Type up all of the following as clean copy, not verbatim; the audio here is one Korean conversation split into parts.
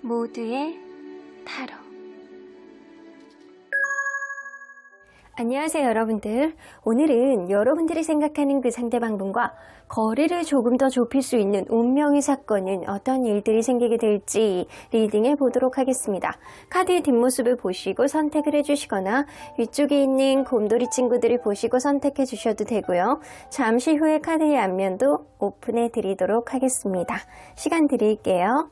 모두의 타로. 안녕하세요 여러분들. 오늘은 여러분들이 생각하는 그 상대방분과 거리를 조금 더 좁힐 수 있는 운명의 사건은 어떤 일들이 생기게 될지 리딩해 보도록 하겠습니다. 카드의 뒷모습을 보시고 선택을 해주시거나 위쪽에 있는 곰돌이 친구들을 보시고 선택해 주셔도 되고요. 잠시 후에 카드의 앞면도 오픈해 드리도록 하겠습니다. 시간 드릴게요.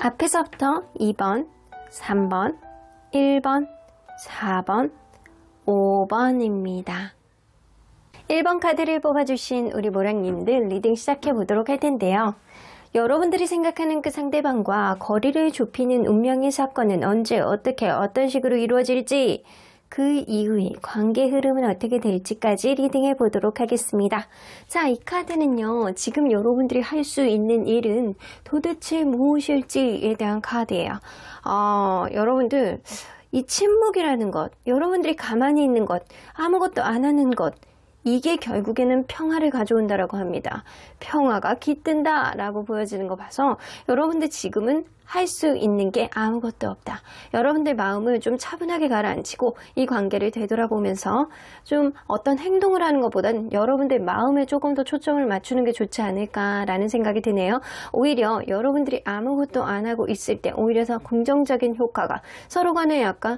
앞에서부터 2번, 3번, 1번, 4번, 5번입니다. 1번 카드를 뽑아주신 우리 모랑님들 리딩 시작해 보도록 할 텐데요. 여러분들이 생각하는 그 상대방과 거리를 좁히는 운명의 사건은 언제, 어떻게, 어떤 식으로 이루어질지, 그 이후에 관계 흐름은 어떻게 될지까지 리딩해 보도록 하겠습니다. 자, 이 카드는요, 지금 여러분들이 할 수 있는 일은 도대체 무엇일지에 대한 카드예요. 여러분들, 이 침묵이라는 것, 여러분들이 가만히 있는 것, 아무것도 안 하는 것, 이게 결국에는 평화를 가져온다라고 합니다. 평화가 깃든다 라고 보여지는 거 봐서 여러분들 지금은 할 수 있는 게 아무것도 없다. 여러분들 마음을 좀 차분하게 가라앉히고 이 관계를 되돌아보면서 좀 어떤 행동을 하는 것보단 여러분들 마음에 조금 더 초점을 맞추는 게 좋지 않을까라는 생각이 드네요. 오히려 여러분들이 아무것도 안 하고 있을 때 오히려 더 긍정적인 효과가 서로 간에 약간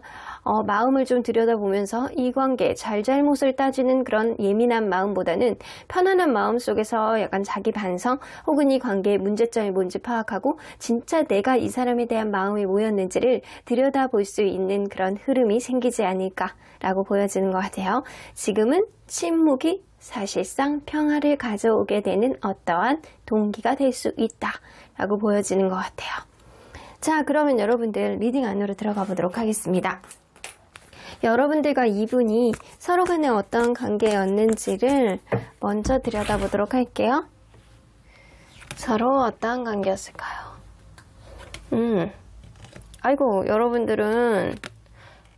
마음을 좀 들여다보면서 이 관계 잘잘못을 따지는 그런 예민한 마음보다는 편안한 마음 속에서 약간 자기 반성 혹은 이 관계의 문제점이 뭔지 파악하고 진짜 내가 이 사람에 대한 마음이 뭐였는지를 들여다볼 수 있는 그런 흐름이 생기지 않을까라고 보여지는 것 같아요. 지금은 침묵이 사실상 평화를 가져오게 되는 어떠한 동기가 될 수 있다라고 보여지는 것 같아요. 자, 그러면 여러분들 리딩 안으로 들어가 보도록 하겠습니다. 여러분들과 이분이 서로 간에 어떤 관계였는지를 먼저 들여다보도록 할게요. 서로 어떠한 관계였을까요? 아이고, 여러분들은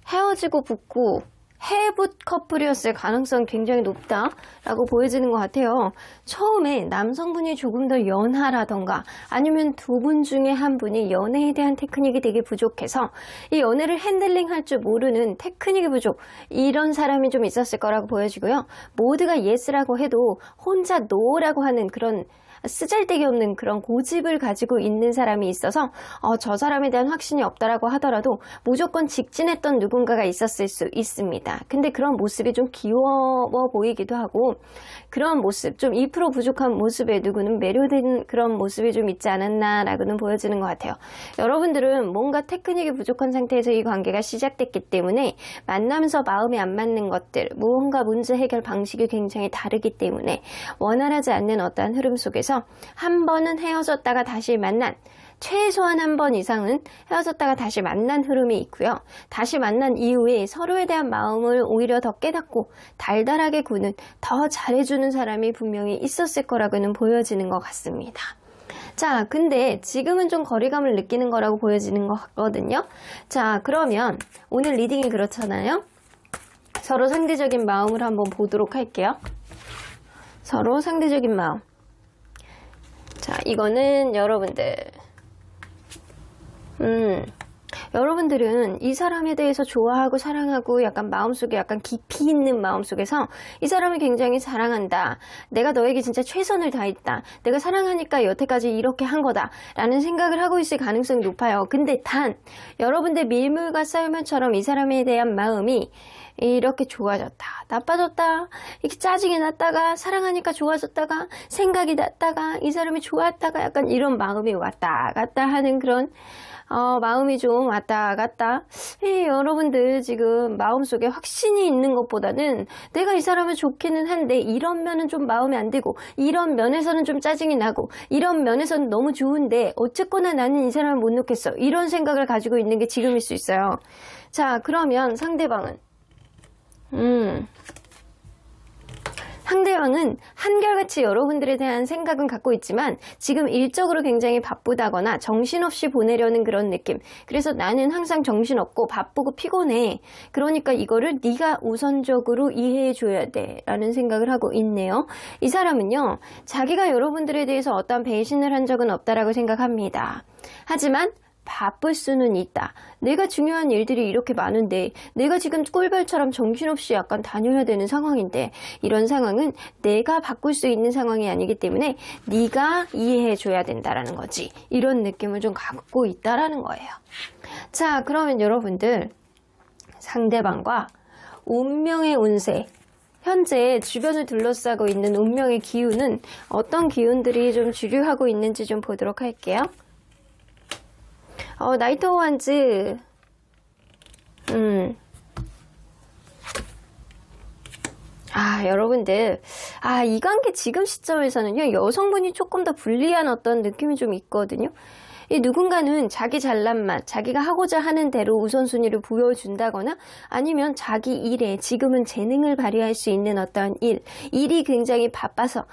헤어지고 붙고 해붓 커플이었을 가능성이 굉장히 높다라고 보여지는 것 같아요. 처음에 남성분이 조금 더 연하라던가 아니면 두 분 중에 한 분이 연애에 대한 테크닉이 되게 부족해서 이 연애를 핸들링할 줄 모르는 테크닉이 부족, 이런 사람이 좀 있었을 거라고 보여지고요. 모두가 예스라고 해도 혼자 노라고 하는 그런 쓰잘데기 없는 그런 고집을 가지고 있는 사람이 있어서 저 사람에 대한 확신이 없다라고 하더라도 무조건 직진했던 누군가가 있었을 수 있습니다. 근데 그런 모습이 좀 귀여워 보이기도 하고 그런 모습, 좀 2% 부족한 모습에 누구는 매료된 그런 모습이 좀 있지 않았나라고는 보여지는 것 같아요. 여러분들은 뭔가 테크닉이 부족한 상태에서 이 관계가 시작됐기 때문에 만나면서 마음이 안 맞는 것들, 무언가 문제 해결 방식이 굉장히 다르기 때문에 원활하지 않는 어떠한 흐름 속에서 한 번은 헤어졌다가 다시 만난, 최소한 한 번 이상은 헤어졌다가 다시 만난 흐름이 있고요. 다시 만난 이후에 서로에 대한 마음을 오히려 더 깨닫고 달달하게 구는, 더 잘해주는 사람이 분명히 있었을 거라고는 보여지는 것 같습니다. 자, 근데 지금은 좀 거리감을 느끼는 거라고 보여지는 것 같거든요. 자, 그러면 오늘 리딩이 그렇잖아요. 서로 상대적인 마음을 한번 보도록 할게요. 서로 상대적인 마음. 자, 이거는 여러분들은 이 사람에 대해서 좋아하고 사랑하고 약간 마음속에 약간 깊이 있는 마음속에서 이 사람을 굉장히 사랑한다. 내가 너에게 진짜 최선을 다했다. 내가 사랑하니까 여태까지 이렇게 한 거다. 라는 생각을 하고 있을 가능성이 높아요. 근데 단, 여러분들 밀물과 썰물처럼 이 사람에 대한 마음이 이렇게 좋아졌다, 나빠졌다, 이렇게 짜증이 났다가 사랑하니까 좋아졌다가 생각이 났다가 이 사람이 좋았다가 약간 이런 마음이 왔다 갔다 하는 그런 마음이 좀 왔다 갔다. 여러분들 지금 마음속에 확신이 있는 것보다는 내가 이 사람을 좋기는 한데 이런 면은 좀 마음에 안 들고 이런 면에서는 좀 짜증이 나고 이런 면에서는 너무 좋은데 어쨌거나 나는 이 사람을 못 놓겠어, 이런 생각을 가지고 있는 게 지금일 수 있어요. 자, 그러면 상대방은 상대방은 한결같이 여러분들에 대한 생각은 갖고 있지만 지금 일적으로 굉장히 바쁘다거나 정신없이 보내려는 그런 느낌. 그래서 나는 항상 정신없고 바쁘고 피곤해. 그러니까 이거를 네가 우선적으로 이해해줘야 돼 라는 생각을 하고 있네요. 이 사람은요, 자기가 여러분들에 대해서 어떠한 배신을 한 적은 없다라고 생각합니다. 하지만 바쁠 수는 있다. 내가 중요한 일들이 이렇게 많은데 내가 지금 꿀벌처럼 정신없이 약간 다녀야 되는 상황인데 이런 상황은 내가 바꿀 수 있는 상황이 아니기 때문에 네가 이해해 줘야 된다라는 거지. 이런 느낌을 좀 갖고 있다라는 거예요. 자, 그러면 여러분들 상대방과 운명의 운세, 현재 주변을 둘러싸고 있는 운명의 기운은 어떤 기운들이 좀 주류하고 있는지 좀 보도록 할게요. 나이트 오브 wands. 여러분들, 이 관계 지금 시점에서는요, 여성분이 조금 더 불리한 어떤 느낌이 좀 있거든요. 이 누군가는 자기 잘난 맛, 자기가 하고자 하는 대로 우선순위를 보여준다거나 아니면 자기 일에 지금은 재능을 발휘할 수 있는 어떤 일이 굉장히 바빠서,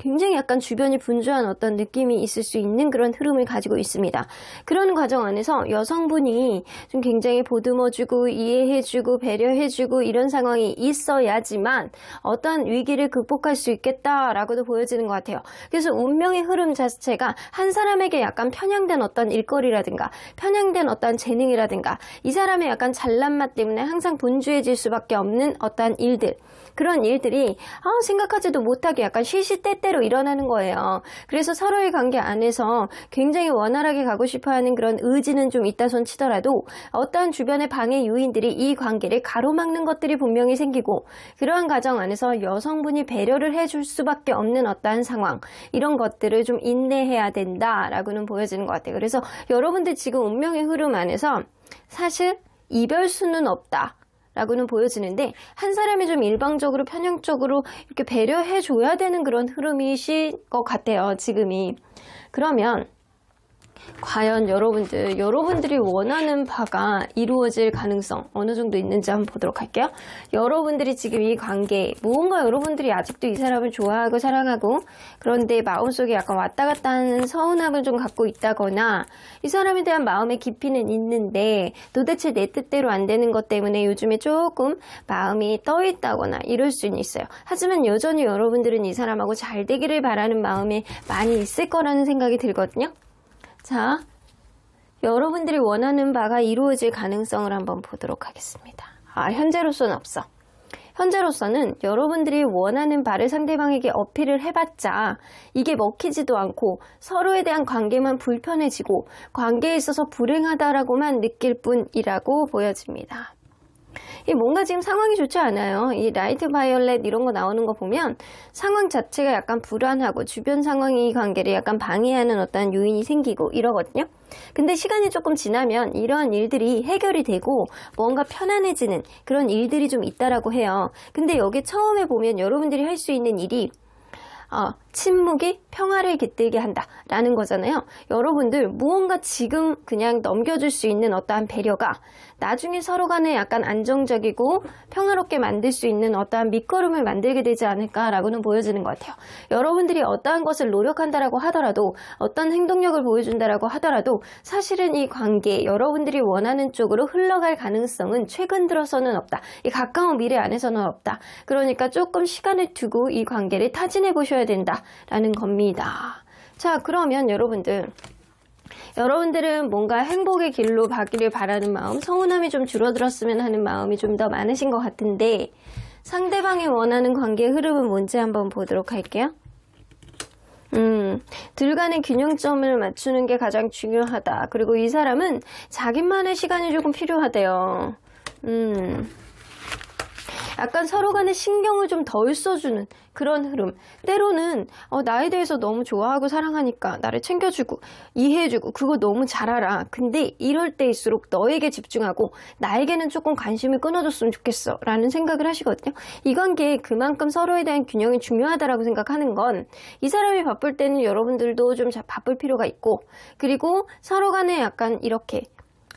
굉장히 약간 주변이 분주한 어떤 느낌이 있을 수 있는 그런 흐름을 가지고 있습니다. 그런 과정 안에서 여성분이 좀 굉장히 보듬어주고 이해해주고 배려해주고 이런 상황이 있어야지만 어떤 위기를 극복할 수 있겠다라고도 보여지는 것 같아요. 그래서 운명의 흐름 자체가 한 사람에게 약간 편향된 어떤 일거리라든가 편향된 어떤 재능이라든가 이 사람의 약간 잘난 맛 때문에 항상 분주해질 수밖에 없는 어떤 일들, 그런 일들이 생각하지도 못하게 약간 시시때때로 일어나는 거예요. 그래서 서로의 관계 안에서 굉장히 원활하게 가고 싶어하는 그런 의지는 좀 있다 손 치더라도 어떤 주변의 방해 요인들이 이 관계를 가로막는 것들이 분명히 생기고 그러한 과정 안에서 여성분이 배려를 해줄 수밖에 없는 어떠한 상황, 이런 것들을 좀 인내해야 된다라고는 보여지는 것 같아요. 그래서 여러분들 지금 운명의 흐름 안에서 사실 이별수는 없다 라고는 보여지는데 한 사람이 좀 일방적으로 편향적으로 이렇게 배려해 줘야 되는 그런 흐름이실 것 같아요, 지금이. 그러면 과연 여러분들이 원하는 바가 이루어질 가능성 어느 정도 있는지 한번 보도록 할게요. 여러분들이 지금 이 관계, 무언가 여러분들이 아직도 이 사람을 좋아하고 사랑하고 그런데 마음속에 약간 왔다 갔다 하는 서운함을 좀 갖고 있다거나 이 사람에 대한 마음의 깊이는 있는데 도대체 내 뜻대로 안 되는 것 때문에 요즘에 조금 마음이 떠 있다거나 이럴 수는 있어요. 하지만 여전히 여러분들은 이 사람하고 잘 되기를 바라는 마음이 많이 있을 거라는 생각이 들거든요. 자, 여러분들이 원하는 바가 이루어질 가능성을 한번 보도록 하겠습니다. 현재로서는 없어. 현재로서는 여러분들이 원하는 바를 상대방에게 어필을 해봤자 이게 먹히지도 않고 서로에 대한 관계만 불편해지고 관계에 있어서 불행하다라고만 느낄 뿐이라고 보여집니다. 뭔가 지금 상황이 좋지 않아요. 이 라이트 바이올렛 이런 거 나오는 거 보면 상황 자체가 약간 불안하고 주변 상황이 이 관계를 약간 방해하는 어떤 요인이 생기고 이러거든요. 근데 시간이 조금 지나면 이러한 일들이 해결이 되고 뭔가 편안해지는 그런 일들이 좀 있다라고 해요. 근데 여기 처음에 보면 여러분들이 할 수 있는 일이 침묵이 평화를 깃들게 한다라는 거잖아요. 여러분들 무언가 지금 그냥 넘겨줄 수 있는 어떠한 배려가 나중에 서로 간에 약간 안정적이고 평화롭게 만들 수 있는 어떠한 밑거름을 만들게 되지 않을까라고는 보여지는 것 같아요. 여러분들이 어떠한 것을 노력한다라고 하더라도 어떤 행동력을 보여준다라고 하더라도 사실은 이 관계 여러분들이 원하는 쪽으로 흘러갈 가능성은 최근 들어서는 없다. 이 가까운 미래 안에서는 없다. 그러니까 조금 시간을 두고 이 관계를 타진해 보셔야 된다라는 겁니다. 자, 그러면 여러분들은 뭔가 행복의 길로 가기를 바라는 마음, 서운함이 좀 줄어들었으면 하는 마음이 좀 더 많으신 것 같은데 상대방이 원하는 관계의 흐름은 뭔지 한번 보도록 할게요. 둘 간의 균형점을 맞추는 게 가장 중요하다. 그리고 이 사람은 자기만의 시간이 조금 필요하대요. 약간 서로 간에 신경을 좀 덜 써주는 그런 흐름. 때로는 나에 대해서 너무 좋아하고 사랑하니까 나를 챙겨주고 이해해주고 그거 너무 잘 알아. 근데 이럴 때일수록 너에게 집중하고 나에게는 조금 관심을 끊어줬으면 좋겠어 라는 생각을 하시거든요. 이 관계에 그만큼 서로에 대한 균형이 중요하다라고 생각하는 건 이 사람이 바쁠 때는 여러분들도 좀 바쁠 필요가 있고 그리고 서로 간에 약간 이렇게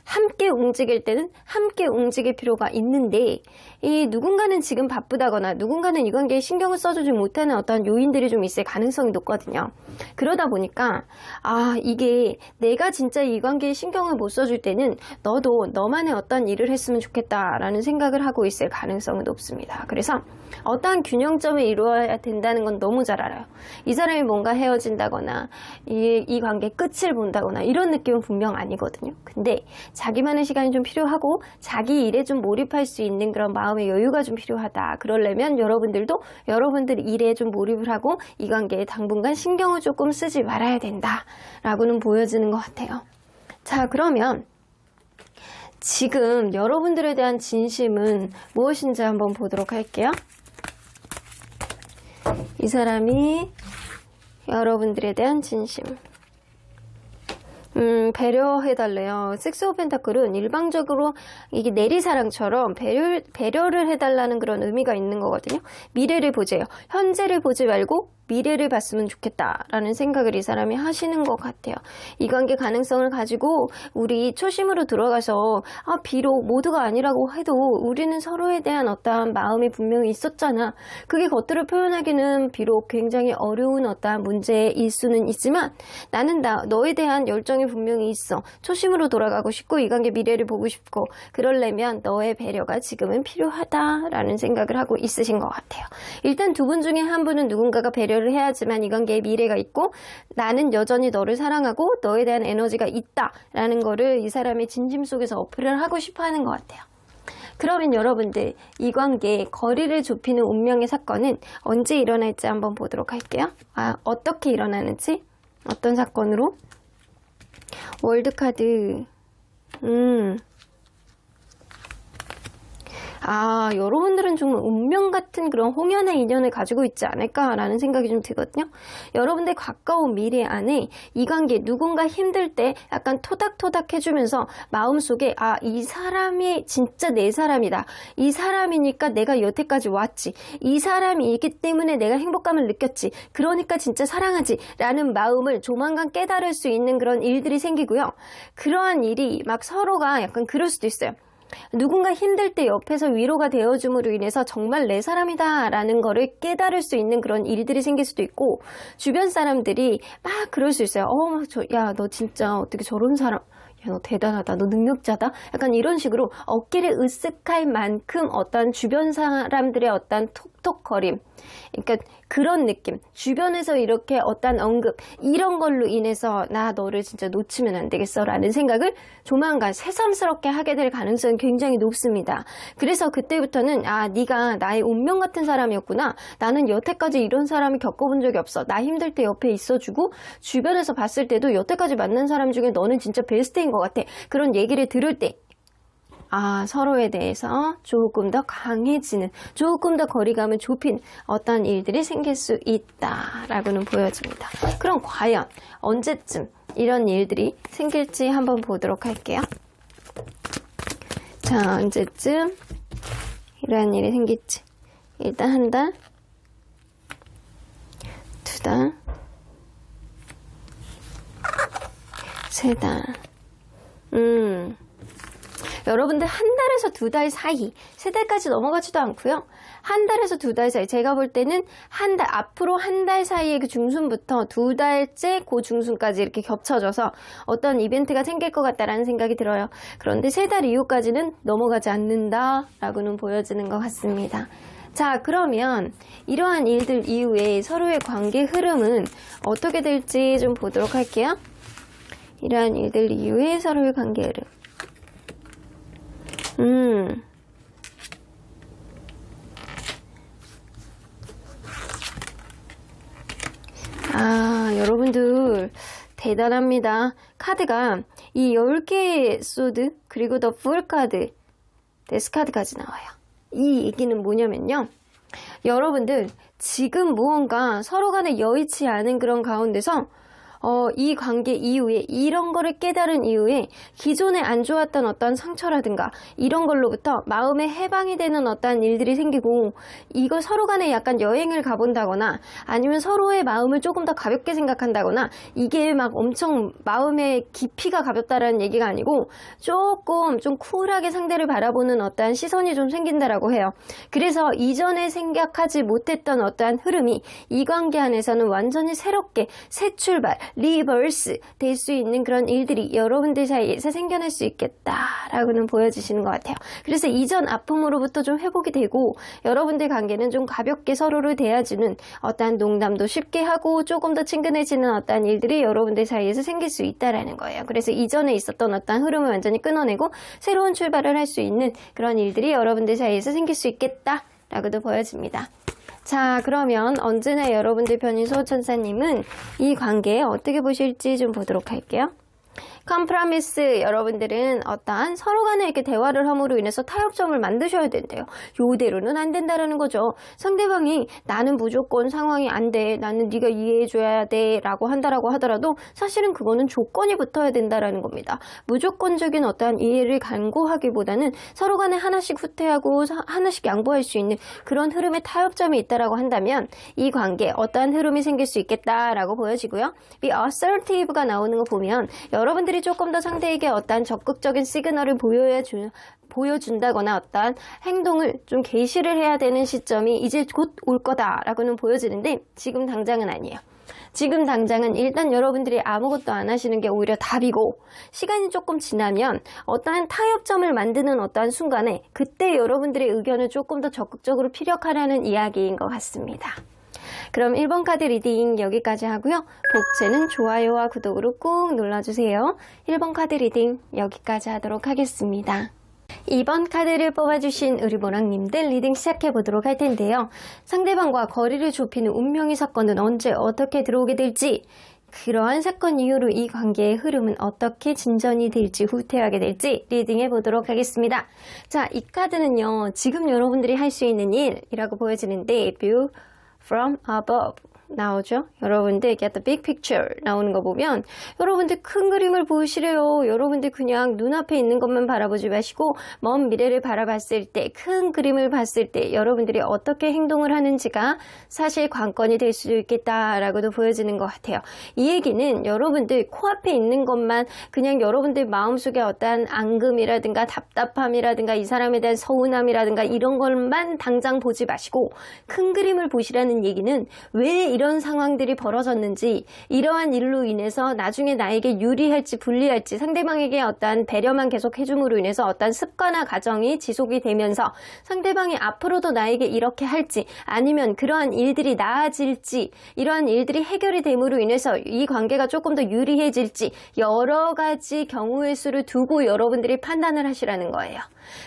함께 움직일 때는 함께 움직일 필요가 있는데 이 누군가는 지금 바쁘다거나 누군가는 이 관계에 신경을 써주지 못하는 어떤 요인들이 좀 있을 가능성이 높거든요. 그러다 보니까 이게 내가 진짜 이 관계에 신경을 못 써줄 때는 너도 너만의 어떤 일을 했으면 좋겠다라는 생각을 하고 있을 가능성은 높습니다. 그래서 어떠한 균형점을 이루어야 된다는 건 너무 잘 알아요. 이 사람이 뭔가 헤어진다거나 이 관계 끝을 본다거나 이런 느낌은 분명 아니거든요. 근데 자기만의 시간이 좀 필요하고 자기 일에 좀 몰입할 수 있는 그런 마음의 여유가 좀 필요하다. 그러려면 여러분들도 여러분들 일에 좀 몰입을 하고 이 관계에 당분간 신경을 조금 쓰지 말아야 된다 라고는 보여지는 것 같아요. 자, 그러면 지금 여러분들에 대한 진심은 무엇인지 한번 보도록 할게요. 이 사람이 여러분들에 대한 진심. 배려해달래요. 식스 오브 펜타클은 일방적으로 이게 내리사랑처럼 배려를 해달라는 그런 의미가 있는 거거든요. 미래를 보세요. 현재를 보지 말고 미래를 봤으면 좋겠다라는 생각을 이 사람이 하시는 것 같아요. 이 관계 가능성을 가지고 우리 초심으로 들어가서 비록 모두가 아니라고 해도 우리는 서로에 대한 어떠한 마음이 분명히 있었잖아. 그게 겉으로 표현하기는 비록 굉장히 어려운 어떠한 문제일 수는 있지만 나는 너에 대한 열정이 분명히 있어. 초심으로 돌아가고 싶고 이 관계 미래를 보고 싶고 그러려면 너의 배려가 지금은 필요하다라는 생각을 하고 있으신 것 같아요. 일단 두 분 중에 한 분은 누군가가 배려를 해야지만 이 관계에 미래가 있고 나는 여전히 너를 사랑하고 너에 대한 에너지가 있다라는 거를 이 사람의 진심 속에서 어필을 하고 싶어 하는 것 같아요. 그러면 여러분들 이 관계 거리를 좁히는 운명의 사건은 언제 일어날지 한번 보도록 할게요. 어떻게 일어나는지 어떤 사건으로? 월드카드 여러분들은 정말 운명 같은 그런 홍연의 인연을 가지고 있지 않을까라는 생각이 좀 들거든요. 여러분들 가까운 미래 안에 이 관계 누군가 힘들 때 약간 토닥토닥 해주면서 마음속에 이 사람이 진짜 내 사람이다. 이 사람이니까 내가 여태까지 왔지. 이 사람이기 때문에 내가 행복감을 느꼈지. 그러니까 진짜 사랑하지. 라는 마음을 조만간 깨달을 수 있는 그런 일들이 생기고요. 그러한 일이 막 서로가 약간 그럴 수도 있어요. 누군가 힘들 때 옆에서 위로가 되어줌으로 인해서 정말 내 사람이다 라는 거를 깨달을 수 있는 그런 일들이 생길 수도 있고 주변 사람들이 막 그럴 수 있어요. 야, 너 진짜 어떻게 저런 사람, 야, 너 대단하다, 너 능력자다, 약간 이런 식으로 어깨를 으쓱할 만큼 어떤 주변 사람들의 어떤 톡톡거림, 그러니까 그런 느낌, 주변에서 이렇게 어떤 언급 이런 걸로 인해서 나 너를 진짜 놓치면 안 되겠어 라는 생각을 조만간 새삼스럽게 하게 될 가능성이 굉장히 높습니다. 그래서 그때부터는 네가 나의 운명 같은 사람이었구나. 나는 여태까지 이런 사람을 겪어본 적이 없어. 나 힘들 때 옆에 있어주고 주변에서 봤을 때도 여태까지 만난 사람 중에 너는 진짜 베스트인 것 같아. 그런 얘기를 들을 때 서로에 대해서 조금 더 강해지는, 조금 더 거리감을 좁힌 어떤 일들이 생길 수 있다라고는 보여집니다. 그럼 과연 언제쯤 이런 일들이 생길지 한번 보도록 할게요. 자, 언제쯤 이런 일이 생길지. 일단 한 달, 두 달, 세 달. 여러분들 한 달에서 두 달 사이, 세 달까지 넘어가지도 않고요. 한 달에서 두 달 사이, 제가 볼 때는 앞으로 한 달 사이의 그 중순부터 두 달째 그 중순까지 이렇게 겹쳐져서 어떤 이벤트가 생길 것 같다라는 생각이 들어요. 그런데 세 달 이후까지는 넘어가지 않는다라고는 보여지는 것 같습니다. 자, 그러면 이러한 일들 이후에 서로의 관계 흐름은 어떻게 될지 좀 보도록 할게요. 이러한 일들 이후에 서로의 관계 흐름. 여러분들 대단합니다. 카드가 이 10개의 소드 그리고 더 풀 카드, 데스 카드까지 나와요. 이 얘기는 뭐냐면요. 여러분들 지금 무언가 서로 간에 여의치 않은 그런 가운데서 이 관계 이후에 이런 거를 깨달은 이후에 기존에 안 좋았던 어떤 상처라든가 이런 걸로부터 마음의 해방이 되는 어떤 일들이 생기고 이거 서로 간에 약간 여행을 가본다거나 아니면 서로의 마음을 조금 더 가볍게 생각한다거나 이게 막 엄청 마음의 깊이가 가볍다라는 얘기가 아니고 조금 좀 쿨하게 상대를 바라보는 어떠한 시선이 좀 생긴다라고 해요. 그래서 이전에 생각하지 못했던 어떠한 흐름이 이 관계 안에서는 완전히 새롭게 새 출발, 리버스 될 수 있는 그런 일들이 여러분들 사이에서 생겨날 수 있겠다라고는 보여주시는 것 같아요. 그래서 이전 아픔으로부터 좀 회복이 되고 여러분들 관계는 좀 가볍게 서로를 대해주는 어떠한 농담도 쉽게 하고 조금 더 친근해지는 어떠한 일들이 여러분들 사이에서 생길 수 있다라는 거예요. 그래서 이전에 있었던 어떠한 흐름을 완전히 끊어내고 새로운 출발을 할 수 있는 그런 일들이 여러분들 사이에서 생길 수 있겠다라고도 보여집니다. 자, 그러면 언제나 여러분들 편인 수호천사님은 이 관계에 어떻게 보실지 좀 보도록 할게요. 컴프라미스, 여러분들은 어떠한 서로 간에 이렇게 대화를 함으로 인해서 타협점을 만드셔야 된대요. 요대로는 안 된다라는 거죠. 상대방이 나는 무조건 상황이 안 돼, 나는 네가 이해해줘야 돼 라고 한다라고 하더라도 사실은 그거는 조건이 붙어야 된다라는 겁니다. 무조건적인 어떠한 이해를 간구하기보다는 서로 간에 하나씩 후퇴하고 하나씩 양보할 수 있는 그런 흐름의 타협점이 있다라고 한다면 이 관계에 어떠한 흐름이 생길 수 있겠다라고 보여지고요. Be assertive가 나오는 거 보면 여러분들이 조금 더 상대에게 어떠한 적극적인 시그널을 보여준다거나 어떠한 행동을 좀 게시를 해야 되는 시점이 이제 곧 올 거다라고는 보여지는데 지금 당장은 아니에요. 지금 당장은 일단 여러분들이 아무것도 안 하시는 게 오히려 답이고 시간이 조금 지나면 어떠한 타협점을 만드는 어떠한 순간에 그때 여러분들의 의견을 조금 더 적극적으로 피력하라는 이야기인 것 같습니다. 그럼 1번 카드 리딩 여기까지 하고요. 복채는 좋아요와 구독으로 꾹 눌러주세요. 1번 카드 리딩 여기까지 하도록 하겠습니다. 2번 카드를 뽑아주신 우리 모랑님들 리딩 시작해보도록 할 텐데요. 상대방과 거리를 좁히는 운명의 사건은 언제 어떻게 들어오게 될지 그러한 사건 이후로 이 관계의 흐름은 어떻게 진전이 될지 후퇴하게 될지 리딩해보도록 하겠습니다. 자, 이 카드는요. 지금 여러분들이 할 수 있는 일이라고 보여지는데 View from above 나오죠. 여러분들 get the big picture 나오는 거 보면 여러분들 큰 그림을 보시래요. 여러분들 그냥 눈앞에 있는 것만 바라보지 마시고 먼 미래를 바라봤을 때 큰 그림을 봤을 때 여러분들이 어떻게 행동을 하는지가 사실 관건이 될 수 있겠다라고도 보여지는 것 같아요. 이 얘기는 여러분들 코앞에 있는 것만 그냥 여러분들 마음속에 어떠한 앙금이라든가 답답함이라든가 이 사람에 대한 서운함이라든가 이런 것만 당장 보지 마시고 큰 그림을 보시라는 얘기는 왜 이런 상황들이 벌어졌는지 이러한 일로 인해서 나중에 나에게 유리할지 불리할지 상대방에게 어떠한 배려만 계속 해줌으로 인해서 어떠한 습관화 과정이 지속이 되면서 상대방이 앞으로도 나에게 이렇게 할지 아니면 그러한 일들이 나아질지 이러한 일들이 해결이 됨으로 인해서 이 관계가 조금 더 유리해질지 여러 가지 경우의 수를 두고 여러분들이 판단을 하시라는 거예요.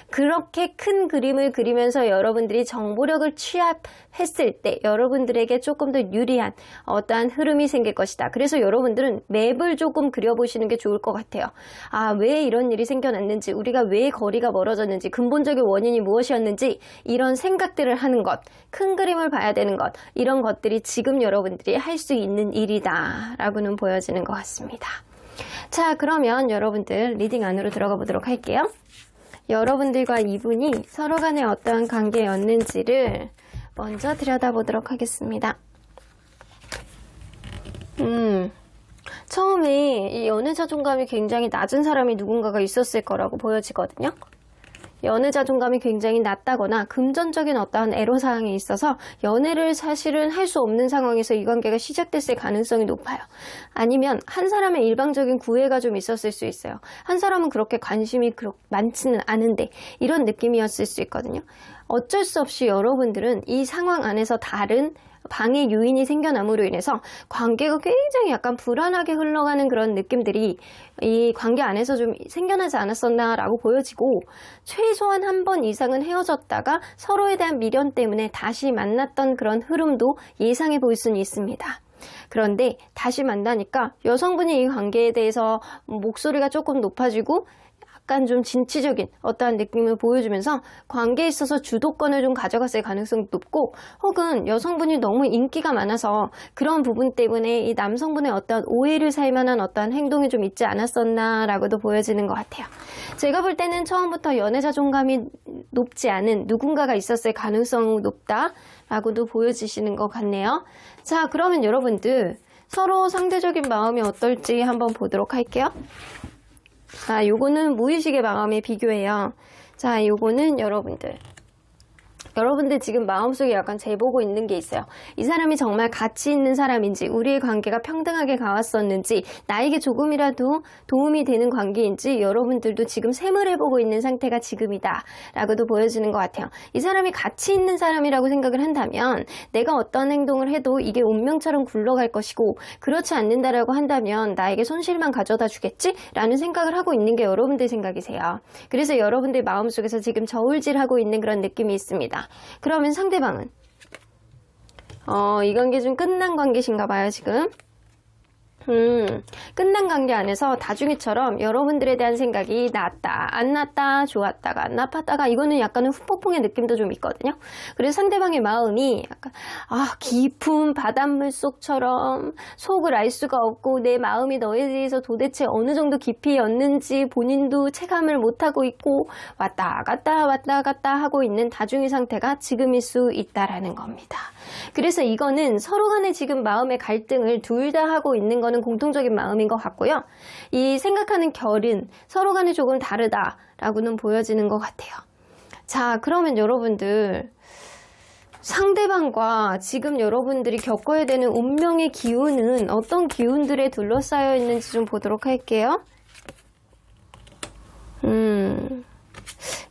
그렇게 큰 그림을 그리면서 여러분들이 정보력을 취합했을 때 여러분들에게 조금 더 유리한 어떠한 흐름이 생길 것이다. 그래서 여러분들은 맵을 조금 그려보시는 게 좋을 것 같아요. 아, 왜 이런 일이 생겨났는지, 우리가 왜 거리가 멀어졌는지, 근본적인 원인이 무엇이었는지 이런 생각들을 하는 것, 큰 그림을 봐야 되는 것, 이런 것들이 지금 여러분들이 할 수 있는 일이다 라고는 보여지는 것 같습니다. 자, 그러면 여러분들 리딩 안으로 들어가 보도록 할게요. 여러분들과 이분이 서로 간에 어떠한 관계였는지를 먼저 들여다보도록 하겠습니다. 처음에 이 연애 자존감이 굉장히 낮은 사람이 누군가가 있었을 거라고 보여지거든요. 연애 자존감이 굉장히 낮다거나 금전적인 어떠한 애로사항이 있어서 연애를 사실은 할 수 없는 상황에서 이 관계가 시작됐을 가능성이 높아요. 아니면 한 사람의 일방적인 구애가 좀 있었을 수 있어요. 한 사람은 그렇게 관심이 많지는 않은데 이런 느낌이었을 수 있거든요. 어쩔 수 없이 여러분들은 이 상황 안에서 다른 방해 요인이 생겨남으로 인해서 관계가 굉장히 약간 불안하게 흘러가는 그런 느낌들이 이 관계 안에서 좀 생겨나지 않았었나라고 보여지고 최소한 한 번 이상은 헤어졌다가 서로에 대한 미련 때문에 다시 만났던 그런 흐름도 예상해 볼 수는 있습니다. 그런데 다시 만나니까 여성분이 이 관계에 대해서 목소리가 조금 높아지고 약간 좀 진취적인 어떠한 느낌을 보여주면서 관계에 있어서 주도권을 좀 가져갔을 가능성이 높고, 혹은 여성분이 너무 인기가 많아서 그런 부분 때문에 이 남성분의 어떤 오해를 살 만한 어떠한 행동이 좀 있지 않았었나라고도 보여지는 것 같아요. 제가 볼 때는 처음부터 연애 자존감이 높지 않은 누군가가 있었을 가능성이 높다라고도 보여지시는 것 같네요. 자, 그러면 여러분들 서로 상대적인 마음이 어떨지 한번 보도록 할게요. 자, 요거는 무의식의 마음의 비교예요. 자, 요거는 여러분들 지금 마음속에 약간 재보고 있는 게 있어요. 이 사람이 정말 가치 있는 사람인지, 우리의 관계가 평등하게 가왔었는지, 나에게 조금이라도 도움이 되는 관계인지 여러분들도 지금 셈을해보고 있는 상태가 지금이다 라고도 보여지는 것 같아요. 이 사람이 가치 있는 사람이라고 생각을 한다면 내가 어떤 행동을 해도 이게 운명처럼 굴러갈 것이고, 그렇지 않는다라고 한다면 나에게 손실만 가져다 주겠지? 라는 생각을 하고 있는 게 여러분들 생각이세요. 그래서 여러분들 마음속에서 지금 저울질하고 있는 그런 느낌이 있습니다. 그러면 상대방은 이 관계 좀 끝난 관계신가 봐요, 지금. 끝난 관계 안에서 다중이처럼 여러분들에 대한 생각이 났다, 안 났다, 좋았다가 안 나빴다가, 이거는 약간은 후폭풍의 느낌도 좀 있거든요. 그래서 상대방의 마음이 약간 깊은 바닷물 속처럼 속을 알 수가 없고, 내 마음이 너에 대해서 도대체 어느 정도 깊이였는지 본인도 체감을 못하고 있고, 왔다 갔다 하고 있는 다중이 상태가 지금일 수 있다라는 겁니다. 그래서 이거는 서로 간에 지금 마음의 갈등을 둘 다 하고 있는 거는 공통적인 마음인 것 같고요. 이 생각하는 결은 서로 간에 조금 다르다라고는 보여지는 것 같아요. 자, 그러면 여러분들 상대방과 지금 여러분들이 겪어야 되는 운명의 기운은 어떤 기운들에 둘러싸여 있는지 좀 보도록 할게요.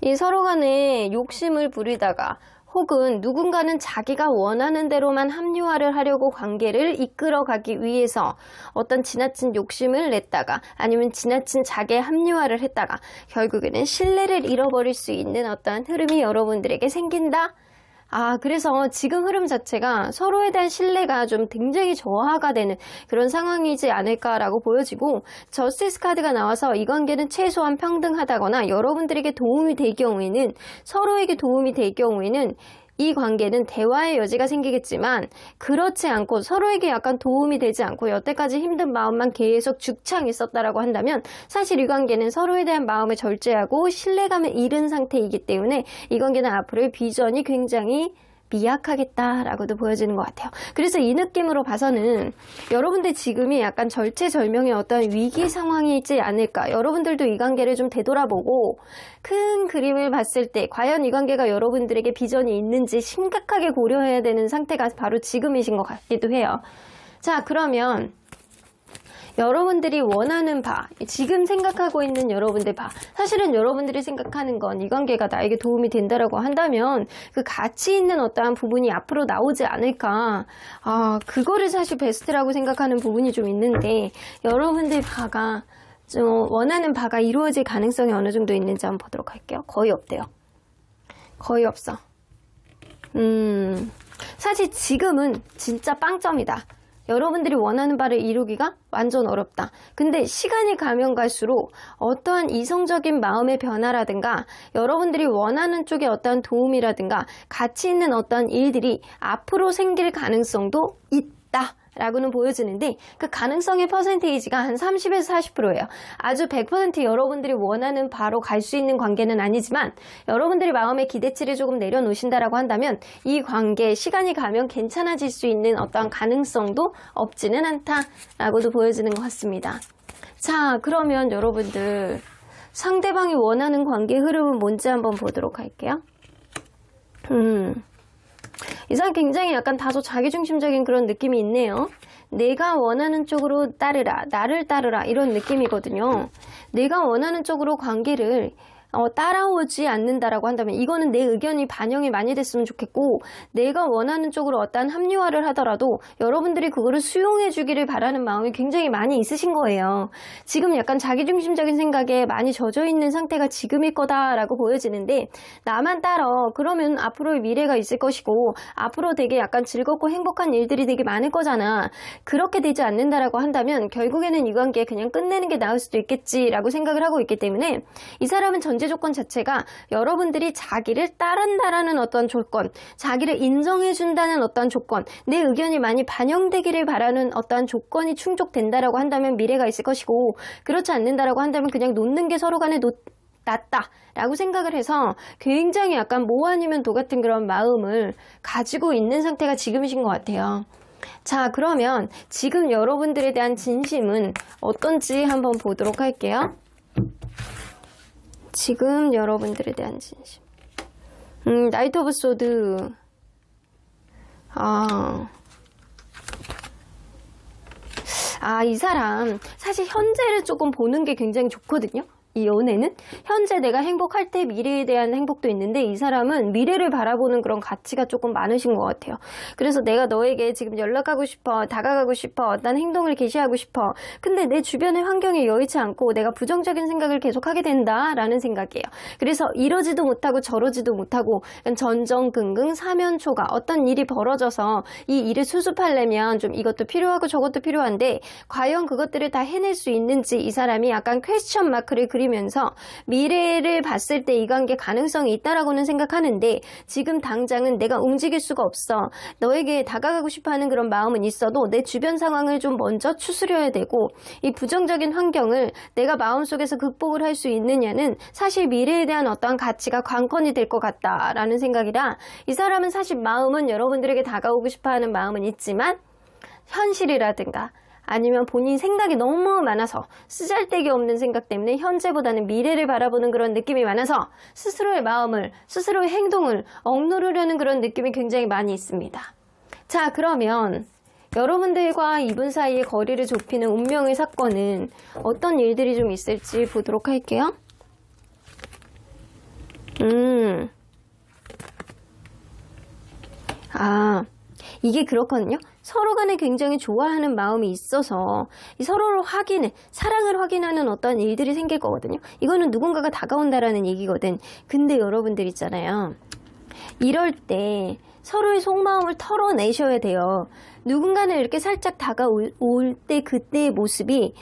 이 서로 간에 욕심을 부리다가, 혹은 누군가는 자기가 원하는 대로만 합리화를 하려고 관계를 이끌어가기 위해서 어떤 지나친 욕심을 냈다가, 아니면 지나친 자기의 합리화를 했다가 결국에는 신뢰를 잃어버릴 수 있는 어떤 흐름이 여러분들에게 생긴다? 그래서 지금 흐름 자체가 서로에 대한 신뢰가 좀 굉장히 저하가 되는 그런 상황이지 않을까라고 보여지고, 저스티스 카드가 나와서 이 관계는 최소한 평등하다거나 여러분들에게 도움이 될 경우에는, 서로에게 도움이 될 경우에는 이 관계는 대화의 여지가 생기겠지만, 그렇지 않고 서로에게 약간 도움이 되지 않고 여태까지 힘든 마음만 계속 죽창 있었다라고 한다면, 사실 이 관계는 서로에 대한 마음을 절제하고 신뢰감을 잃은 상태이기 때문에 이 관계는 앞으로의 비전이 굉장히 미약하겠다라고도 보여지는 것 같아요. 그래서 이 느낌으로 봐서는 여러분들 지금이 약간 절체절명의 어떤 위기 상황이 있지 않을까. 여러분들도 이 관계를 좀 되돌아보고 큰 그림을 봤을 때 과연 이 관계가 여러분들에게 비전이 있는지 심각하게 고려해야 되는 상태가 바로 지금이신 것 같기도 해요. 자, 그러면 여러분들이 원하는 바, 지금 생각하고 있는 여러분들 바, 사실은 여러분들이 생각하는 건 이 관계가 나에게 도움이 된다라고 한다면 그 가치 있는 어떠한 부분이 앞으로 나오지 않을까. 그거를 사실 베스트라고 생각하는 부분이 좀 있는데, 여러분들 바가 좀 원하는 바가 이루어질 가능성이 어느 정도 있는지 한번 보도록 할게요. 거의 없대요. 거의 없어. 사실 지금은 진짜 빵점이다. 여러분들이 원하는 바를 이루기가 완전 어렵다. 근데 시간이 가면 갈수록 어떠한 이성적인 마음의 변화라든가, 여러분들이 원하는 쪽에 어떠한 도움이라든가 가치 있는 어떠한 일들이 앞으로 생길 가능성도 있다 라고는 보여지는데, 그 가능성의 퍼센테이지가 한 30에서 40%예요. 아주 100% 여러분들이 원하는 바로 갈 수 있는 관계는 아니지만, 여러분들이 마음의 기대치를 조금 내려놓으신다라고 한다면 이 관계 시간이 가면 괜찮아질 수 있는 어떠한 가능성도 없지는 않다라고도 보여지는 것 같습니다. 자, 그러면 여러분들 상대방이 원하는 관계 흐름은 뭔지 한번 보도록 할게요. 이 사람 굉장히 약간 다소 자기중심적인 그런 느낌이 있네요. 내가 원하는 쪽으로 따르라, 나를 따르라, 이런 느낌이거든요. 내가 원하는 쪽으로 관계를 따라오지 않는다라고 한다면 이거는 내 의견이 반영이 많이 됐으면 좋겠고 내가 원하는 쪽으로 어떠한 합리화를 하더라도 여러분들이 그거를 수용해 주기를 바라는 마음이 굉장히 많이 있으신 거예요. 지금 약간 자기중심적인 생각에 많이 젖어 있는 상태가 지금일 거다라고 보여지는데 나만 따라 그러면 앞으로의 미래가 있을 것이고 앞으로 되게 약간 즐겁고 행복한 일들이 되게 많을 거잖아. 그렇게 되지 않는다라고 한다면 결국에는 이 관계 그냥 끝내는 게 나을 수도 있겠지라고 생각을 하고 있기 때문에 이 사람은 전제 조건 자체가 여러분들이 자기를 따른다라는 어떤 조건, 자기를 인정해준다는 어떤 조건, 내 의견이 많이 반영되기를 바라는 어떤 조건이 충족된다라고 한다면 미래가 있을 것이고 그렇지 않는다라고 한다면 그냥 놓는 게 서로 간에 낫다라고 생각을 해서 굉장히 약간 뭐 아니면 도 같은 그런 마음을 가지고 있는 상태가 지금이신 것 같아요. 자, 그러면 지금 여러분들에 대한 진심은 어떤지 한번 보도록 할게요. 지금 여러분들에 대한 진심. 나이트 오브 소드. 이 사람 사실 현재를 조금 보는 게 굉장히 좋거든요. 이 연애는 현재 내가 행복할 때 미래에 대한 행복도 있는데 이 사람은 미래를 바라보는 그런 가치가 조금 많으신 것 같아요. 그래서 내가 너에게 지금 연락하고 싶어, 다가가고 싶어, 어떤 행동을 개시하고 싶어. 근데 내 주변의 환경이 여의치 않고 내가 부정적인 생각을 계속하게 된다라는 생각이에요. 그래서 이러지도 못하고 저러지도 못하고 전전긍긍 사면초가 어떤 일이 벌어져서 이 일을 수습하려면 좀 이것도 필요하고 저것도 필요한데 과연 그것들을 다 해낼 수 있는지 이 사람이 약간 퀘스천 마크를 그리면서 미래를 봤을 때 이 관계 가능성이 있다라고는 생각하는데 지금 당장은 내가 움직일 수가 없어. 너에게 다가가고 싶어하는 그런 마음은 있어도 내 주변 상황을 좀 먼저 추스려야 되고 이 부정적인 환경을 내가 마음속에서 극복을 할 수 있느냐는 사실 미래에 대한 어떠한 가치가 관건이 될 것 같다라는 생각이라 이 사람은 사실 마음은 여러분들에게 다가오고 싶어하는 마음은 있지만 현실이라든가 아니면 본인 생각이 너무 많아서 쓰잘데기 없는 생각 때문에 현재보다는 미래를 바라보는 그런 느낌이 많아서 스스로의 마음을, 스스로의 행동을 억누르려는 그런 느낌이 굉장히 많이 있습니다. 자, 그러면 여러분들과 이분 사이의 거리를 좁히는 운명의 사건은 어떤 일들이 좀 있을지 보도록 할게요. 이게 그렇거든요. 서로 간에 굉장히 좋아하는 마음이 있어서 서로를 사랑을 확인하는 어떤 일들이 생길 거거든요. 이거는 누군가가 다가온다라는 얘기거든. 근데 여러분들 있잖아요. 이럴 때 서로의 속마음을 털어내셔야 돼요. 누군가는 이렇게 살짝 다가올 때 그때의 모습이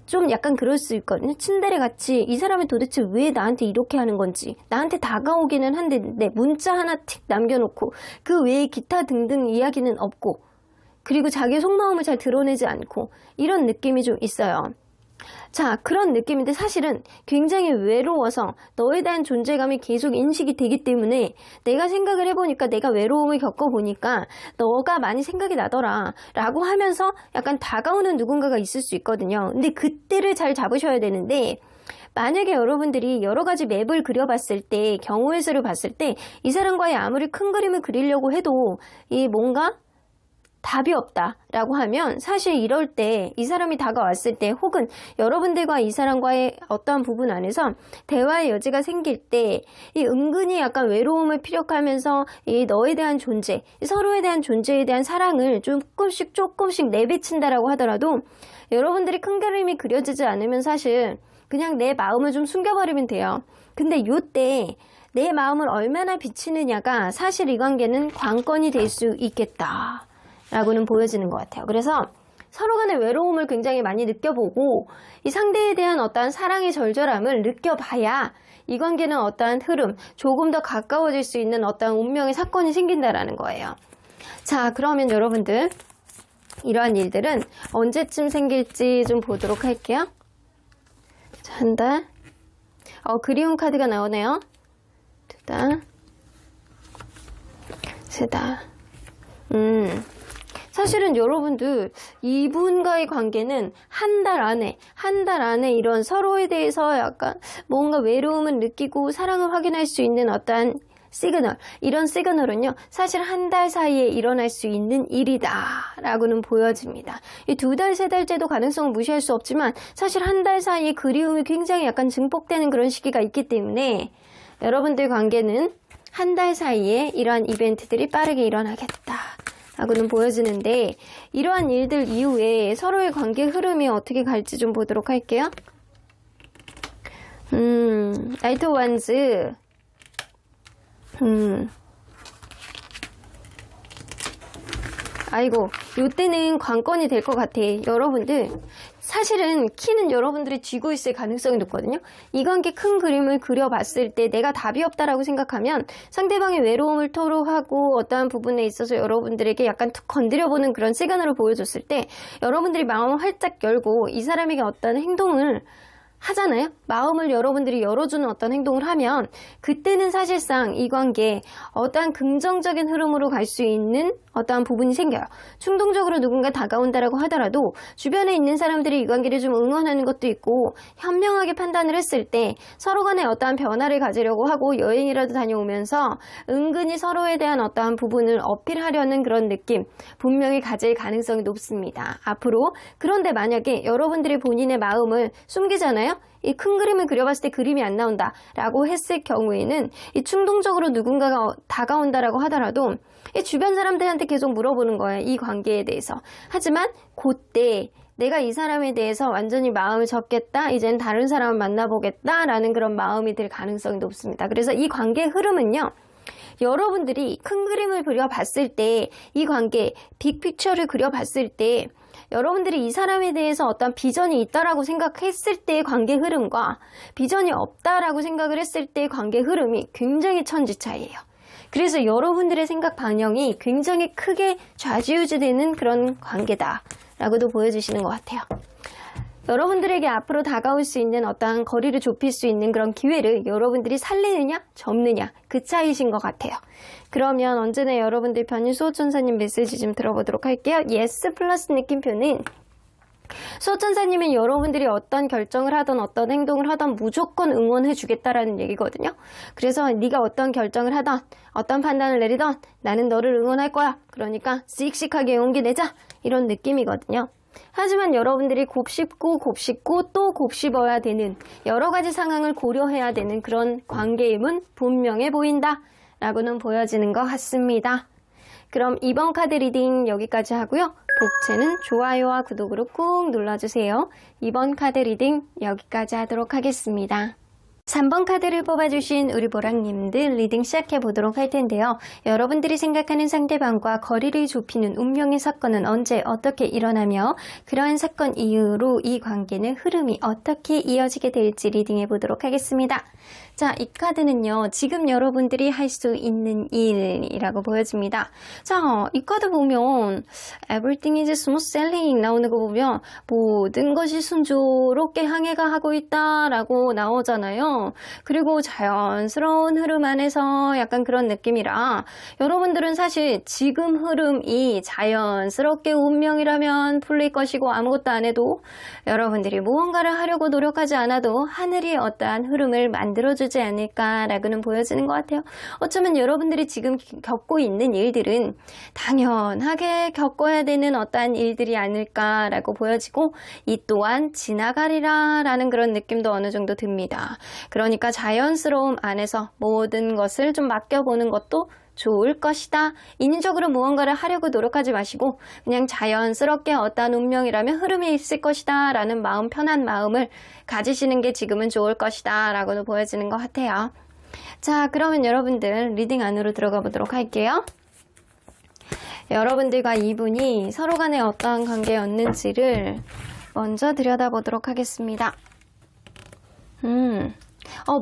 좀 약간 그럴 수 있거든요. 츤데레 같이 이 사람이 도대체 왜 나한테 이렇게 하는 건지 나한테 다가오기는 한데 문자 하나 틱 남겨놓고 그 외에 기타 등등 이야기는 없고 그리고 자기의 속마음을 잘 드러내지 않고 이런 느낌이 좀 있어요. 자, 그런 느낌인데 사실은 굉장히 외로워서 너에 대한 존재감이 계속 인식이 되기 때문에 내가 생각을 해보니까 내가 외로움을 겪어보니까 너가 많이 생각이 나더라 라고 하면서 약간 다가오는 누군가가 있을 수 있거든요. 근데 그때를 잘 잡으셔야 되는데 만약에 여러분들이 여러 가지 맵을 그려봤을 때 경우의 수를 봤을 때 이 사람과의 아무리 큰 그림을 그리려고 해도 이 뭔가 답이 없다라고 하면 사실 이럴 때 이 사람이 다가왔을 때 혹은 여러분들과 이 사람과의 어떠한 부분 안에서 대화의 여지가 생길 때 이 은근히 약간 외로움을 피력하면서 이 너에 대한 존재, 서로에 대한 존재에 대한 사랑을 조금씩 내비친다라고 하더라도 여러분들이 큰 그림이 그려지지 않으면 사실 그냥 내 마음을 좀 숨겨버리면 돼요. 근데 요때 내 마음을 얼마나 비치느냐가 사실 이 관계는 관건이 될 수 있겠다 라고는 보여지는 것 같아요. 그래서 서로 간의 외로움을 굉장히 많이 느껴보고 이 상대에 대한 어떠한 사랑의 절절함을 느껴봐야 이 관계는 어떠한 흐름, 조금 더 가까워질 수 있는 어떠한 운명의 사건이 생긴다라는 거예요. 자, 그러면 여러분들 이러한 일들은 언제쯤 생길지 좀 보도록 할게요. 자, 한 달. 그리운 카드가 나오네요. 두 달. 세 달. 사실은 여러분들 이분과의 관계는 한 달 안에 이런 서로에 대해서 약간 뭔가 외로움을 느끼고 사랑을 확인할 수 있는 어떠한 시그널, 이런 시그널은요, 사실 한 달 사이에 일어날 수 있는 일이다 라고는 보여집니다. 이 2달, 3달째도 가능성을 무시할 수 없지만 사실 한 달 사이에 그리움이 굉장히 약간 증폭되는 그런 시기가 있기 때문에 여러분들 관계는 한 달 사이에 이러한 이벤트들이 빠르게 일어나겠다 라고는 보여지는데, 이러한 일들 이후에 서로의 관계 흐름이 어떻게 갈지 좀 보도록 할게요. 나이트 원즈, 아이고, 요때는 관건이 될 것 같아. 여러분들, 사실은 키는 여러분들이 쥐고 있을 가능성이 높거든요. 이 관계 큰 그림을 그려봤을 때 내가 답이 없다라고 생각하면 상대방의 외로움을 토로하고 어떠한 부분에 있어서 여러분들에게 약간 툭 건드려보는 그런 시그널을 보여줬을 때 여러분들이 마음을 활짝 열고 이 사람에게 어떤 행동을 하잖아요. 마음을 여러분들이 열어주는 어떤 행동을 하면 그때는 사실상 이 관계에 어떠한 긍정적인 흐름으로 갈 수 있는 어떠한 부분이 생겨요. 충동적으로 누군가 다가온다라고 하더라도 주변에 있는 사람들이 이 관계를 좀 응원하는 것도 있고, 현명하게 판단을 했을 때 서로 간에 어떠한 변화를 가지려고 하고 여행이라도 다녀오면서 은근히 서로에 대한 어떠한 부분을 어필하려는 그런 느낌 분명히 가질 가능성이 높습니다. 앞으로. 그런데 만약에 여러분들이 본인의 마음을 숨기잖아요. 이 큰 그림을 그려봤을 때 그림이 안 나온다 라고 했을 경우에는 이 충동적으로 누군가가 다가온다라고 하더라도 이 주변 사람들한테 계속 물어보는 거예요. 이 관계에 대해서. 하지만 그때 내가 이 사람에 대해서 완전히 마음을 접겠다, 이젠 다른 사람을 만나보겠다 라는 그런 마음이 들 가능성이 높습니다. 그래서 이 관계의 흐름은요, 여러분들이 큰 그림을 그려봤을 때, 이 관계 빅픽처를 그려봤을 때 여러분들이 이 사람에 대해서 어떤 비전이 있다라고 생각했을 때의 관계 흐름과 비전이 없다라고 생각을 했을 때의 관계 흐름이 굉장히 천지차이예요. 그래서 여러분들의 생각 방향이 굉장히 크게 좌지우지되는 그런 관계다라고도 보여주시는 것 같아요. 여러분들에게 앞으로 다가올 수 있는 어떠한 거리를 좁힐 수 있는 그런 기회를 여러분들이 살리느냐 접느냐, 그 차이신 것 같아요. 그러면 언제나 여러분들 편인 수호천사님 메시지 좀 들어보도록 할게요. 예스 플러스 느낌표는 수호천사님은 여러분들이 어떤 결정을 하던 어떤 행동을 하던 무조건 응원해 주겠다라는 얘기거든요. 그래서 네가 어떤 결정을 하던 어떤 판단을 내리던 나는 너를 응원할 거야. 그러니까 씩씩하게 용기 내자, 이런 느낌이거든요. 하지만 여러분들이 곱씹고 또 곱씹어야 되는, 여러 가지 상황을 고려해야 되는 그런 관계임은 분명해 보인다 라고는 보여지는 것 같습니다. 그럼 이번 카드 리딩 여기까지 하고요. 복채는 좋아요와 구독으로 꾹 눌러주세요. 이번 카드 리딩 여기까지 하도록 하겠습니다. 3번 카드를 뽑아주신 우리 보랑님들 리딩 시작해 보도록 할 텐데요. 여러분들이 생각하는 상대방과 거리를 좁히는 운명의 사건은 언제 어떻게 일어나며 그러한 사건 이후로 이 관계는 흐름이 어떻게 이어지게 될지 리딩해 보도록 하겠습니다. 자, 이 카드는요, 지금 여러분들이 할 수 있는 일이라고 보여집니다. 자, 이 카드 보면 Everything is smooth sailing 나오는 거 보면 모든 것이 순조롭게 항해가 하고 있다라고 나오잖아요. 그리고 자연스러운 흐름 안에서 약간 그런 느낌이라, 여러분들은 사실 지금 흐름이 자연스럽게 운명이라면 풀릴 것이고 아무것도 안 해도 여러분들이 무언가를 하려고 노력하지 않아도 하늘이 어떠한 흐름을 만들어주지 않을까라고는 보여지는 것 같아요. 어쩌면 여러분들이 지금 겪고 있는 일들은 당연하게 겪어야 되는 어떠한 일들이 아닐까라고 보여지고, 이 또한 지나가리라 라는 그런 느낌도 어느 정도 듭니다. 그러니까 자연스러움 안에서 모든 것을 좀 맡겨보는 것도 좋을 것이다. 인위적으로 무언가를 하려고 노력하지 마시고 그냥 자연스럽게 어떠한 운명이라면 흐름이 있을 것이다 라는 마음, 편한 마음을 가지시는 게 지금은 좋을 것이다 라고도 보여지는 것 같아요. 자, 그러면 여러분들 리딩 안으로 들어가 보도록 할게요. 여러분들과 이분이 서로 간에 어떠한 관계였는지를 먼저 들여다보도록 하겠습니다.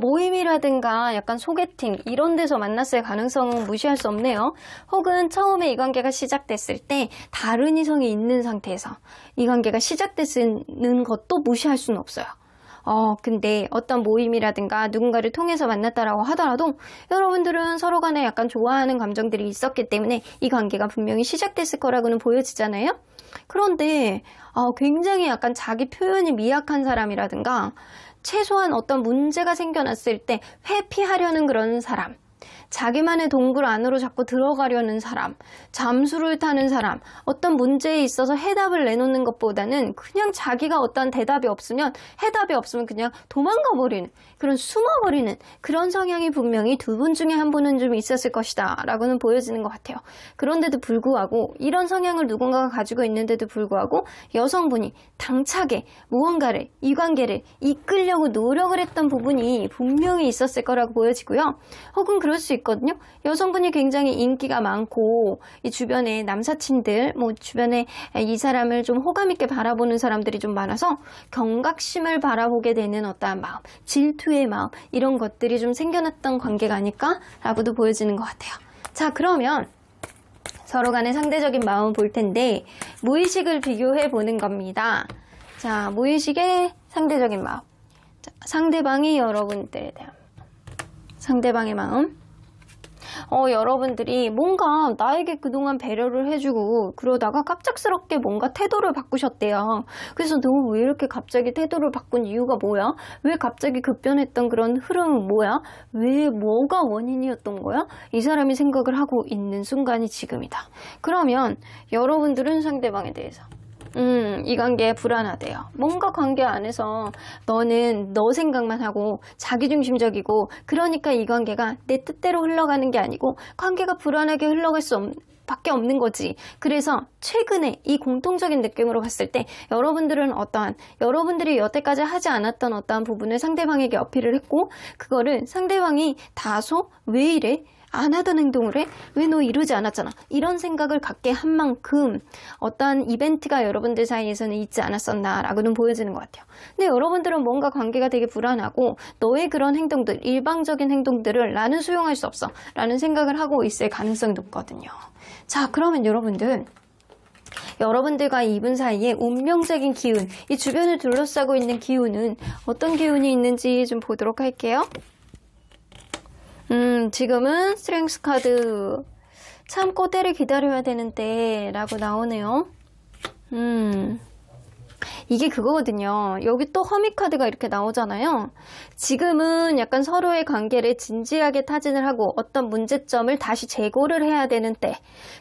모임이라든가 약간 소개팅 이런 데서 만났을 가능성은 무시할 수 없네요. 혹은 처음에 이 관계가 시작됐을 때 다른 이성이 있는 상태에서 이 관계가 시작됐는 것도 무시할 수는 없어요. 근데 어떤 모임이라든가 누군가를 통해서 만났다라고 하더라도 여러분들은 서로 간에 약간 좋아하는 감정들이 있었기 때문에 이 관계가 분명히 시작됐을 거라고는 보여지잖아요. 그런데 굉장히 약간 자기 표현이 미약한 사람이라든가 최소한 어떤 문제가 생겨났을 때 회피하려는 그런 사람, 자기만의 동굴 안으로 자꾸 들어가려는 사람, 잠수를 타는 사람, 어떤 문제에 있어서 해답을 내놓는 것보다는 그냥 자기가 어떤 대답이 없으면, 해답이 없으면 그냥 도망가 버리는, 그런 숨어버리는 그런 성향이 분명히 두 분 중에 한 분은 좀 있었을 것이다 라고는 보여지는 것 같아요. 그런데도 불구하고, 이런 성향을 누군가가 가지고 있는데도 불구하고 여성분이 당차게 무언가를, 이 관계를 이끌려고 노력을 했던 부분이 분명히 있었을 거라고 보여지고요. 혹은 그럴 수 있거든요. 여성분이 굉장히 인기가 많고 이 주변에 남사친들, 주변에 이 사람을 좀 호감 있게 바라보는 사람들이 좀 많아서 경각심을 바라보게 되는 어떠한 마음, 질투의 마음, 이런 것들이 좀 생겨났던 관계가 아닐까라고도 보여지는 것 같아요. 자, 그러면 서로 간의 상대적인 마음을 볼 텐데 무의식을 비교해 보는 겁니다. 자, 무의식의 상대적인 마음. 자, 상대방이 여러분들에 대한 상대방의 마음. 여러분들이 뭔가 나에게 그동안 배려를 해주고 그러다가 갑작스럽게 뭔가 태도를 바꾸셨대요. 그래서 너 왜 이렇게 갑자기 태도를 바꾼 이유가 뭐야? 왜 갑자기 급변했던 그런 흐름은 뭐야? 왜 뭐가 원인이었던 거야? 이 사람이 생각을 하고 있는 순간이 지금이다. 그러면 여러분들은 상대방에 대해서 이 관계 불안하대요. 뭔가 관계 안에서 너는 너 생각만 하고 자기중심적이고 그러니까 이 관계가 내 뜻대로 흘러가는 게 아니고 관계가 불안하게 흘러갈 밖에 없는 거지. 그래서 최근에 이 공통적인 느낌으로 봤을 때 여러분들이 여태까지 하지 않았던 어떠한 부분을 상대방에게 어필을 했고 그거를 상대방이 다소 왜 이래? 안 하던 행동을 해? 왜 너 이러지 않았잖아? 이런 생각을 갖게 한 만큼 어떠한 이벤트가 여러분들 사이에서는 있지 않았었나라고는 보여지는 것 같아요. 근데 여러분들은 뭔가 관계가 되게 불안하고 너의 그런 행동들, 일방적인 행동들을 나는 수용할 수 없어 라는 생각을 하고 있을 가능성이 높거든요. 자, 그러면 여러분들과 이분 사이에 운명적인 기운, 이 주변을 둘러싸고 있는 기운은 어떤 기운이 있는지 좀 보도록 할게요. 지금은 스트렝스 카드 참고 때를 기다려야 되는데 라고 나오네요. 이게 그거거든요. 여기 또 허미 카드가 이렇게 나오잖아요. 지금은 약간 서로의 관계를 진지하게 타진을 하고 어떤 문제점을 다시 재고를 해야 되는 때.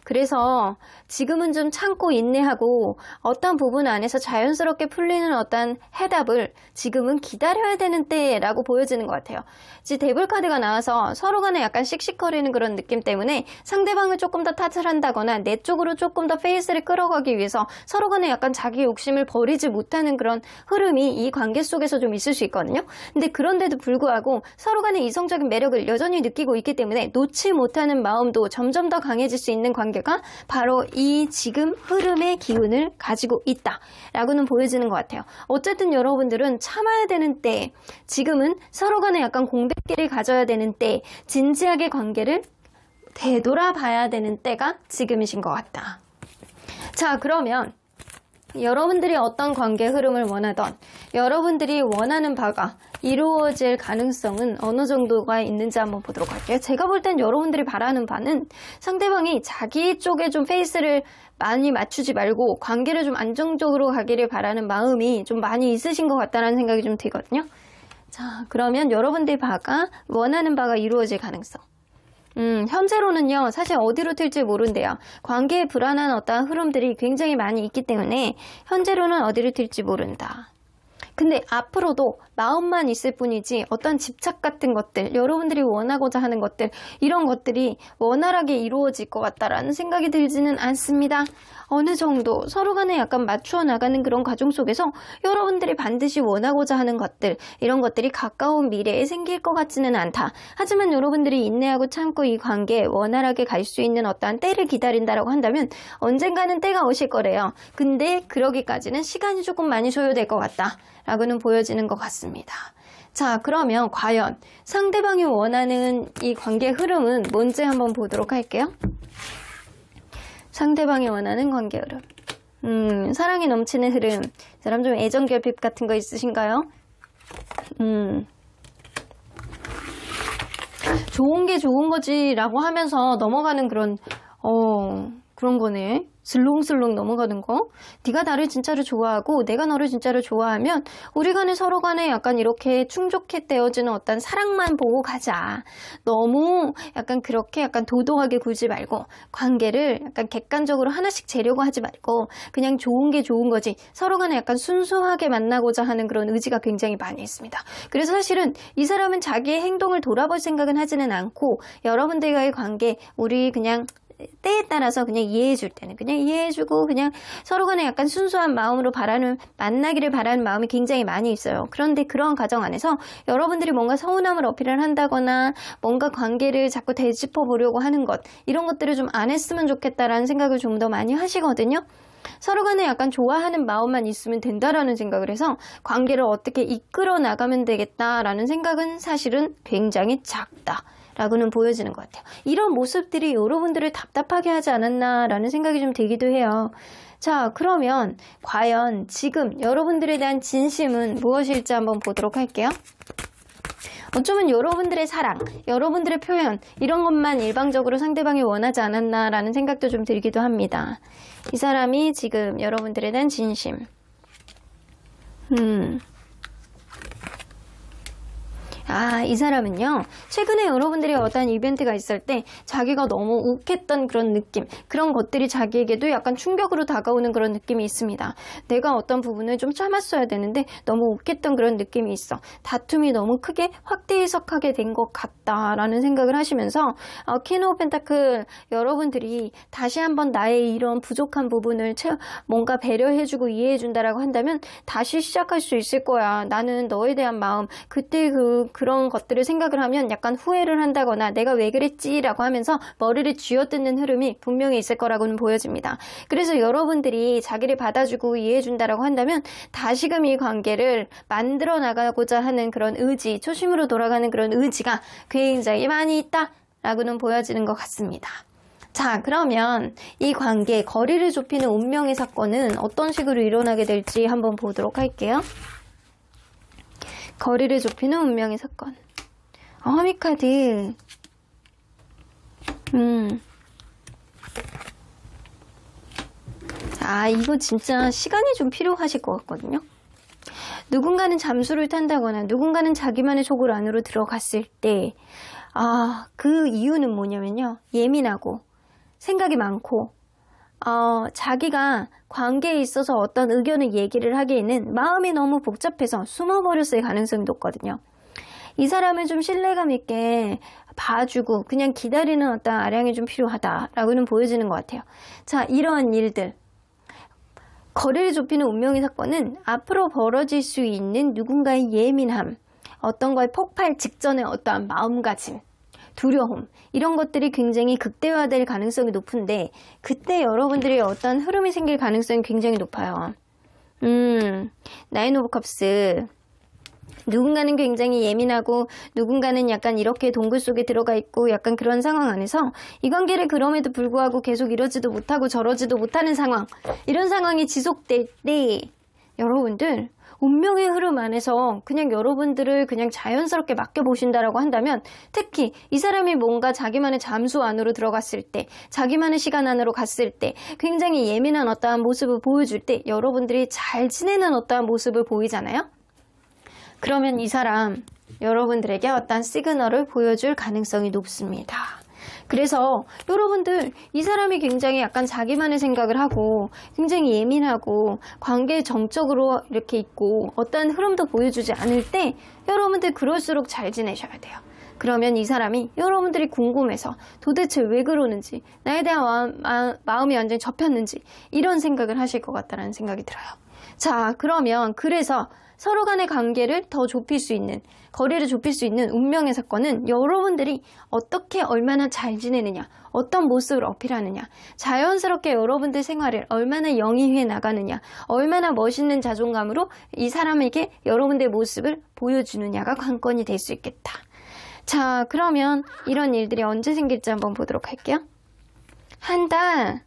그래서 지금은 좀 참고 인내하고 어떤 부분 안에서 자연스럽게 풀리는 어떤 해답을 지금은 기다려야 되는 때라고 보여지는 것 같아요. 지금 데블 카드가 나와서 서로 간에 약간 씩씩거리는 그런 느낌 때문에 상대방을 조금 더 탓을 한다거나 내 쪽으로 조금 더 페이스를 끌어가기 위해서 서로 간에 약간 자기 욕심을 버리지 못하는 그런 흐름이 이 관계 속에서 좀 있을 수 있거든요. 근데 그런데도 불구하고 서로 간의 이성적인 매력을 여전히 느끼고 있기 때문에 놓지 못하는 마음도 점점 더 강해질 수 있는 관계가 바로 이 지금 흐름의 기운을 가지고 있다라고는 보여지는 것 같아요. 어쨌든 여러분들은 참아야 되는 때, 지금은 서로 간에 약간 공백기를 가져야 되는 때, 진지하게 관계를 되돌아봐야 되는 때가 지금이신 것 같다. 자, 그러면 여러분들이 어떤 관계 흐름을 원하던 여러분들이 원하는 바가 이루어질 가능성은 어느 정도가 있는지 한번 보도록 할게요. 제가 볼 땐 여러분들이 바라는 바는 상대방이 자기 쪽에 좀 페이스를 많이 맞추지 말고 관계를 좀 안정적으로 가기를 바라는 마음이 좀 많이 있으신 것 같다는 생각이 좀 들거든요. 자, 그러면 여러분들이 원하는 바가 이루어질 가능성. 현재로는요, 사실 어디로 튈지 모른대요. 관계에 불안한 어떤 흐름들이 굉장히 많이 있기 때문에 현재로는 어디로 튈지 모른다. 근데 앞으로도 마음만 있을 뿐이지 어떤 집착 같은 것들, 여러분들이 원하고자 하는 것들, 이런 것들이 원활하게 이루어질 것 같다라는 생각이 들지는 않습니다. 어느 정도 서로 간에 약간 맞추어 나가는 그런 과정 속에서 여러분들이 반드시 원하고자 하는 것들, 이런 것들이 가까운 미래에 생길 것 같지는 않다. 하지만 여러분들이 인내하고 참고 이 관계에 원활하게 갈 수 있는 어떠한 때를 기다린다라고 한다면 언젠가는 때가 오실 거래요. 근데 그러기까지는 시간이 조금 많이 소요될 것 같다 라고는 보여지는 것 같습니다. 자, 그러면 과연 상대방이 원하는 이 관계 흐름은 뭔지 한번 보도록 할게요. 상대방이 원하는 관계 흐름. 사랑이 넘치는 흐름. 사람 좀 애정 결핍 같은 거 있으신가요? 좋은 게 좋은 거지라고 하면서 넘어가는 그런 거네. 슬렁슬렁 넘어가는 거. 네가 나를 진짜로 좋아하고 내가 너를 진짜로 좋아하면 우리 간에 서로 간에 약간 이렇게 충족해 떼어지는 어떤 사랑만 보고 가자. 너무 약간 그렇게 약간 도도하게 굴지 말고 관계를 약간 객관적으로 하나씩 재려고 하지 말고 그냥 좋은 게 좋은 거지. 서로 간에 약간 순수하게 만나고자 하는 그런 의지가 굉장히 많이 있습니다. 그래서 사실은 이 사람은 자기의 행동을 돌아볼 생각은 하지는 않고 여러분들과의 관계 우리 그냥 때에 따라서 그냥 이해해 줄 때는 그냥 이해해 주고 그냥 서로 간에 약간 순수한 마음으로 만나기를 바라는 마음이 굉장히 많이 있어요. 그런데 그런 과정 안에서 여러분들이 뭔가 서운함을 어필을 한다거나 뭔가 관계를 자꾸 되짚어 보려고 하는 것 이런 것들을 좀 안 했으면 좋겠다라는 생각을 좀 더 많이 하시거든요. 서로 간에 약간 좋아하는 마음만 있으면 된다라는 생각을 해서 관계를 어떻게 이끌어 나가면 되겠다라는 생각은 사실은 굉장히 작다라고는 보여지는 것 같아요. 이런 모습들이 여러분들을 답답하게 하지 않았나라는 생각이 좀 들기도 해요. 자, 그러면 과연 지금 여러분들에 대한 진심은 무엇일지 한번 보도록 할게요. 어쩌면 여러분들의 사랑, 여러분들의 표현 이런 것만 일방적으로 상대방이 원하지 않았나라는 생각도 좀 들기도 합니다. 이 사람이 지금 여러분들에 대한 진심. 이 사람은요, 최근에 여러분들이 어떤 이벤트가 있을 때 자기가 너무 욱했던 그런 느낌, 그런 것들이 자기에게도 약간 충격으로 다가오는 그런 느낌이 있습니다. 내가 어떤 부분을 좀 참았어야 되는데 너무 욱했던 그런 느낌이 있어. 다툼이 너무 크게 확대 해석하게 된 것 같다라는 생각을 하시면서 퀸 오브 펜타클 여러분들이 다시 한번 나의 이런 부족한 부분을 뭔가 배려해주고 이해해준다라고 한다면 다시 시작할 수 있을 거야. 나는 너에 대한 마음, 그때 그런 것들을 생각을 하면 약간 후회를 한다거나 내가 왜 그랬지라고 하면서 머리를 쥐어뜯는 흐름이 분명히 있을 거라고는 보여집니다. 그래서 여러분들이 자기를 받아주고 이해해준다라고 한다면 다시금 이 관계를 만들어 나가고자 하는 그런 의지, 초심으로 돌아가는 그런 의지가 굉장히 많이 있다라고는 보여지는 것 같습니다. 자, 그러면 이 관계, 거리를 좁히는 운명의 사건은 어떤 식으로 일어나게 될지 한번 보도록 할게요. 거리를 좁히는 운명의 사건. 허미카드. 이거 진짜 시간이 좀 필요하실 것 같거든요. 누군가는 잠수를 탄다거나 누군가는 자기만의 속을 안으로 들어갔을 때 그 이유는 뭐냐면요. 예민하고 생각이 많고 자기가 관계에 있어서 어떤 의견을 얘기를 하기에는 마음이 너무 복잡해서 숨어버렸을 가능성이 높거든요. 이 사람을 좀 신뢰감 있게 봐주고 그냥 기다리는 어떤 아량이 좀 필요하다라고는 보여지는 것 같아요. 자, 이러한 일들. 거리를 좁히는 운명의 사건은 앞으로 벌어질 수 있는 누군가의 예민함, 어떤 거에 폭발 직전의 어떠한 마음가짐, 두려움 이런 것들이 굉장히 극대화될 가능성이 높은데 그때 여러분들이 어떤 흐름이 생길 가능성이 굉장히 높아요. 나인 오브 컵스. 누군가는 굉장히 예민하고 누군가는 약간 이렇게 동굴 속에 들어가 있고 약간 그런 상황 안에서 이 관계를 그럼에도 불구하고 계속 이러지도 못하고 저러지도 못하는 상황, 이런 상황이 지속될 때 여러분들 운명의 흐름 안에서 그냥 여러분들을 그냥 자연스럽게 맡겨보신다라고 한다면 특히 이 사람이 뭔가 자기만의 잠수 안으로 들어갔을 때 자기만의 시간 안으로 갔을 때 굉장히 예민한 어떠한 모습을 보여줄 때 여러분들이 잘 지내는 어떠한 모습을 보이잖아요. 그러면 이 사람 여러분들에게 어떤 시그널을 보여줄 가능성이 높습니다. 그래서 여러분들 이 사람이 굉장히 약간 자기만의 생각을 하고 굉장히 예민하고 관계에 정적으로 이렇게 있고 어떤 흐름도 보여주지 않을 때 여러분들 그럴수록 잘 지내셔야 돼요. 그러면 이 사람이 여러분들이 궁금해서 도대체 왜 그러는지 나에 대한 마음이 완전히 접혔는지 이런 생각을 하실 것 같다는 생각이 들어요. 자, 그러면 그래서 서로 간의 관계를 더 좁힐 수 있는, 거리를 좁힐 수 있는 운명의 사건은 여러분들이 어떻게 얼마나 잘 지내느냐, 어떤 모습을 어필하느냐, 자연스럽게 여러분들 생활을 얼마나 영위해 나가느냐, 얼마나 멋있는 자존감으로 이 사람에게 여러분들의 모습을 보여주느냐가 관건이 될 수 있겠다. 자, 그러면 이런 일들이 언제 생길지 한번 보도록 할게요. 한 달.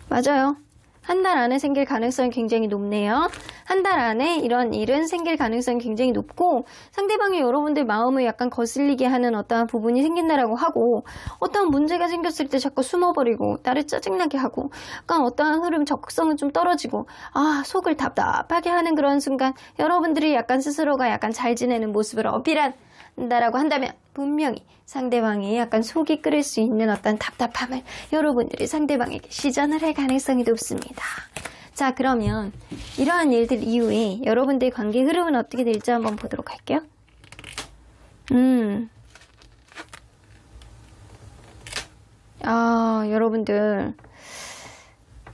맞아요. 한 달 안에 생길 가능성이 굉장히 높네요. 한 달 안에 이런 일은 생길 가능성이 굉장히 높고 상대방이 여러분들 마음을 약간 거슬리게 하는 어떠한 부분이 생긴다라고 하고 어떠한 문제가 생겼을 때 자꾸 숨어버리고 나를 짜증나게 하고 약간 어떠한 흐름 적극성은 좀 떨어지고 속을 답답하게 하는 그런 순간 여러분들이 약간 스스로가 약간 잘 지내는 모습을 어필한다라고 한다면 분명히 상대방이 약간 속이 끓을 수 있는 어떤 답답함을 여러분들이 상대방에게 시전을 할 가능성이 높습니다. 자, 그러면 이러한 일들 이후에 여러분들의 관계 흐름은 어떻게 될지 한번 보도록 할게요.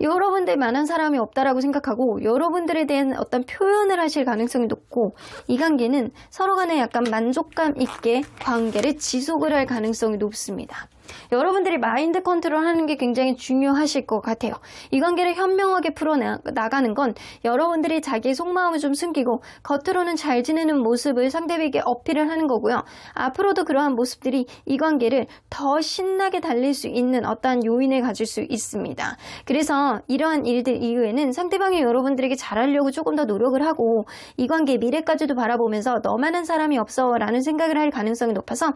여러분들 많은 사람이 없다라고 생각하고 여러분들에 대한 어떤 표현을 하실 가능성이 높고 이 관계는 서로 간에 약간 만족감 있게 관계를 지속을 할 가능성이 높습니다. 여러분들이 마인드 컨트롤하는 게 굉장히 중요하실 것 같아요. 이 관계를 현명하게 풀어나가는 건 여러분들이 자기의 속마음을 좀 숨기고 겉으로는 잘 지내는 모습을 상대에게 어필을 하는 거고요. 앞으로도 그러한 모습들이 이 관계를 더 신나게 달릴 수 있는 어떠한 요인을 가질 수 있습니다. 그래서 이러한 일들 이후에는 상대방이 여러분들에게 잘하려고 조금 더 노력을 하고 이 관계의 미래까지도 바라보면서 너만한 사람이 없어 라는 생각을 할 가능성이 높아서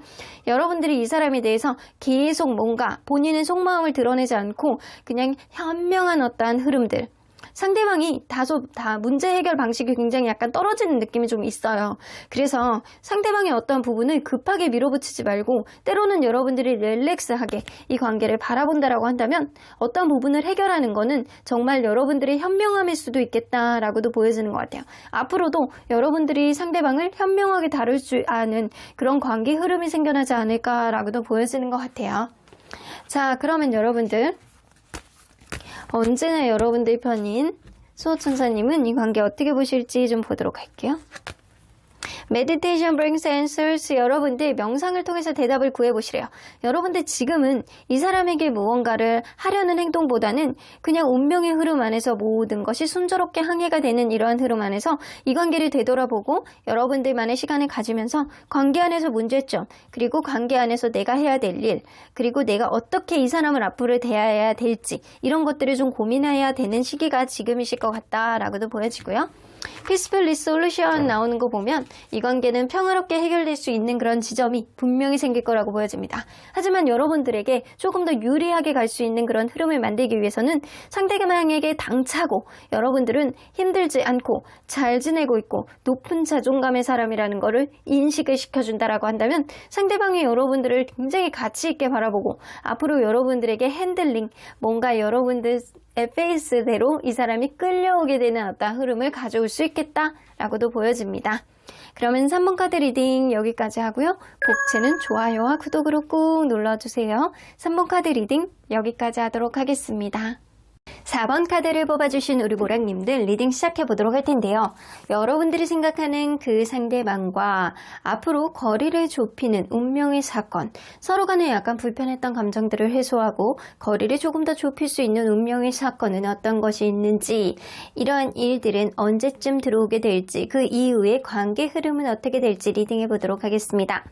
여러분들이 이 사람에 대해서 계속 뭔가 본인의 속마음을 드러내지 않고 그냥 현명한 어떠한 흐름들 상대방이 다소 문제 해결 방식이 굉장히 약간 떨어지는 느낌이 좀 있어요. 그래서 상대방의 어떤 부분을 급하게 밀어붙이지 말고 때로는 여러분들이 릴렉스하게 이 관계를 바라본다라고 한다면 어떤 부분을 해결하는 거는 정말 여러분들의 현명함일 수도 있겠다라고도 보여지는 것 같아요. 앞으로도 여러분들이 상대방을 현명하게 다룰 줄 아는 그런 관계 흐름이 생겨나지 않을까라고도 보여지는 것 같아요. 자, 그러면 여러분들 언제나 여러분들 편인 수호천사님은 이 관계 어떻게 보실지 좀 보도록 할게요. Meditation brings answers. 여러분들 명상을 통해서 대답을 구해보시래요. 여러분들 지금은 이 사람에게 무언가를 하려는 행동보다는 그냥 운명의 흐름 안에서 모든 것이 순조롭게 항해가 되는 이러한 흐름 안에서 이 관계를 되돌아보고 여러분들만의 시간을 가지면서 관계 안에서 문제점, 그리고 관계 안에서 내가 해야 될 일, 그리고 내가 어떻게 이 사람을 앞으로 대해야 될지 이런 것들을 좀 고민해야 되는 시기가 지금이실 것 같다라고도 보여지고요. Peaceful Resolution 나오는 거 보면 이 관계는 평화롭게 해결될 수 있는 그런 지점이 분명히 생길 거라고 보여집니다. 하지만 여러분들에게 조금 더 유리하게 갈 수 있는 그런 흐름을 만들기 위해서는 상대방에게 당차고 여러분들은 힘들지 않고 잘 지내고 있고 높은 자존감의 사람이라는 거를 인식을 시켜준다라고 한다면 상대방이 여러분들을 굉장히 가치 있게 바라보고 앞으로 여러분들에게 핸들링, 뭔가 여러분들 페이스대로 이 사람이 끌려오게 되는 어떤 흐름을 가져올 수 있겠다라고도 보여집니다. 그러면 3번 카드 리딩 여기까지 하고요. 복채는 좋아요와 구독으로 꾹 눌러주세요. 3번 카드 리딩 여기까지 하도록 하겠습니다. 4번 카드를 뽑아주신 우리 모랑님들 리딩 시작해보도록 할 텐데요. 여러분들이 생각하는 그 상대방과 앞으로 거리를 좁히는 운명의 사건, 서로 간에 약간 불편했던 감정들을 해소하고 거리를 조금 더 좁힐 수 있는 운명의 사건은 어떤 것이 있는지, 이러한 일들은 언제쯤 들어오게 될지, 그 이후의 관계 흐름은 어떻게 될지 리딩해보도록 하겠습니다.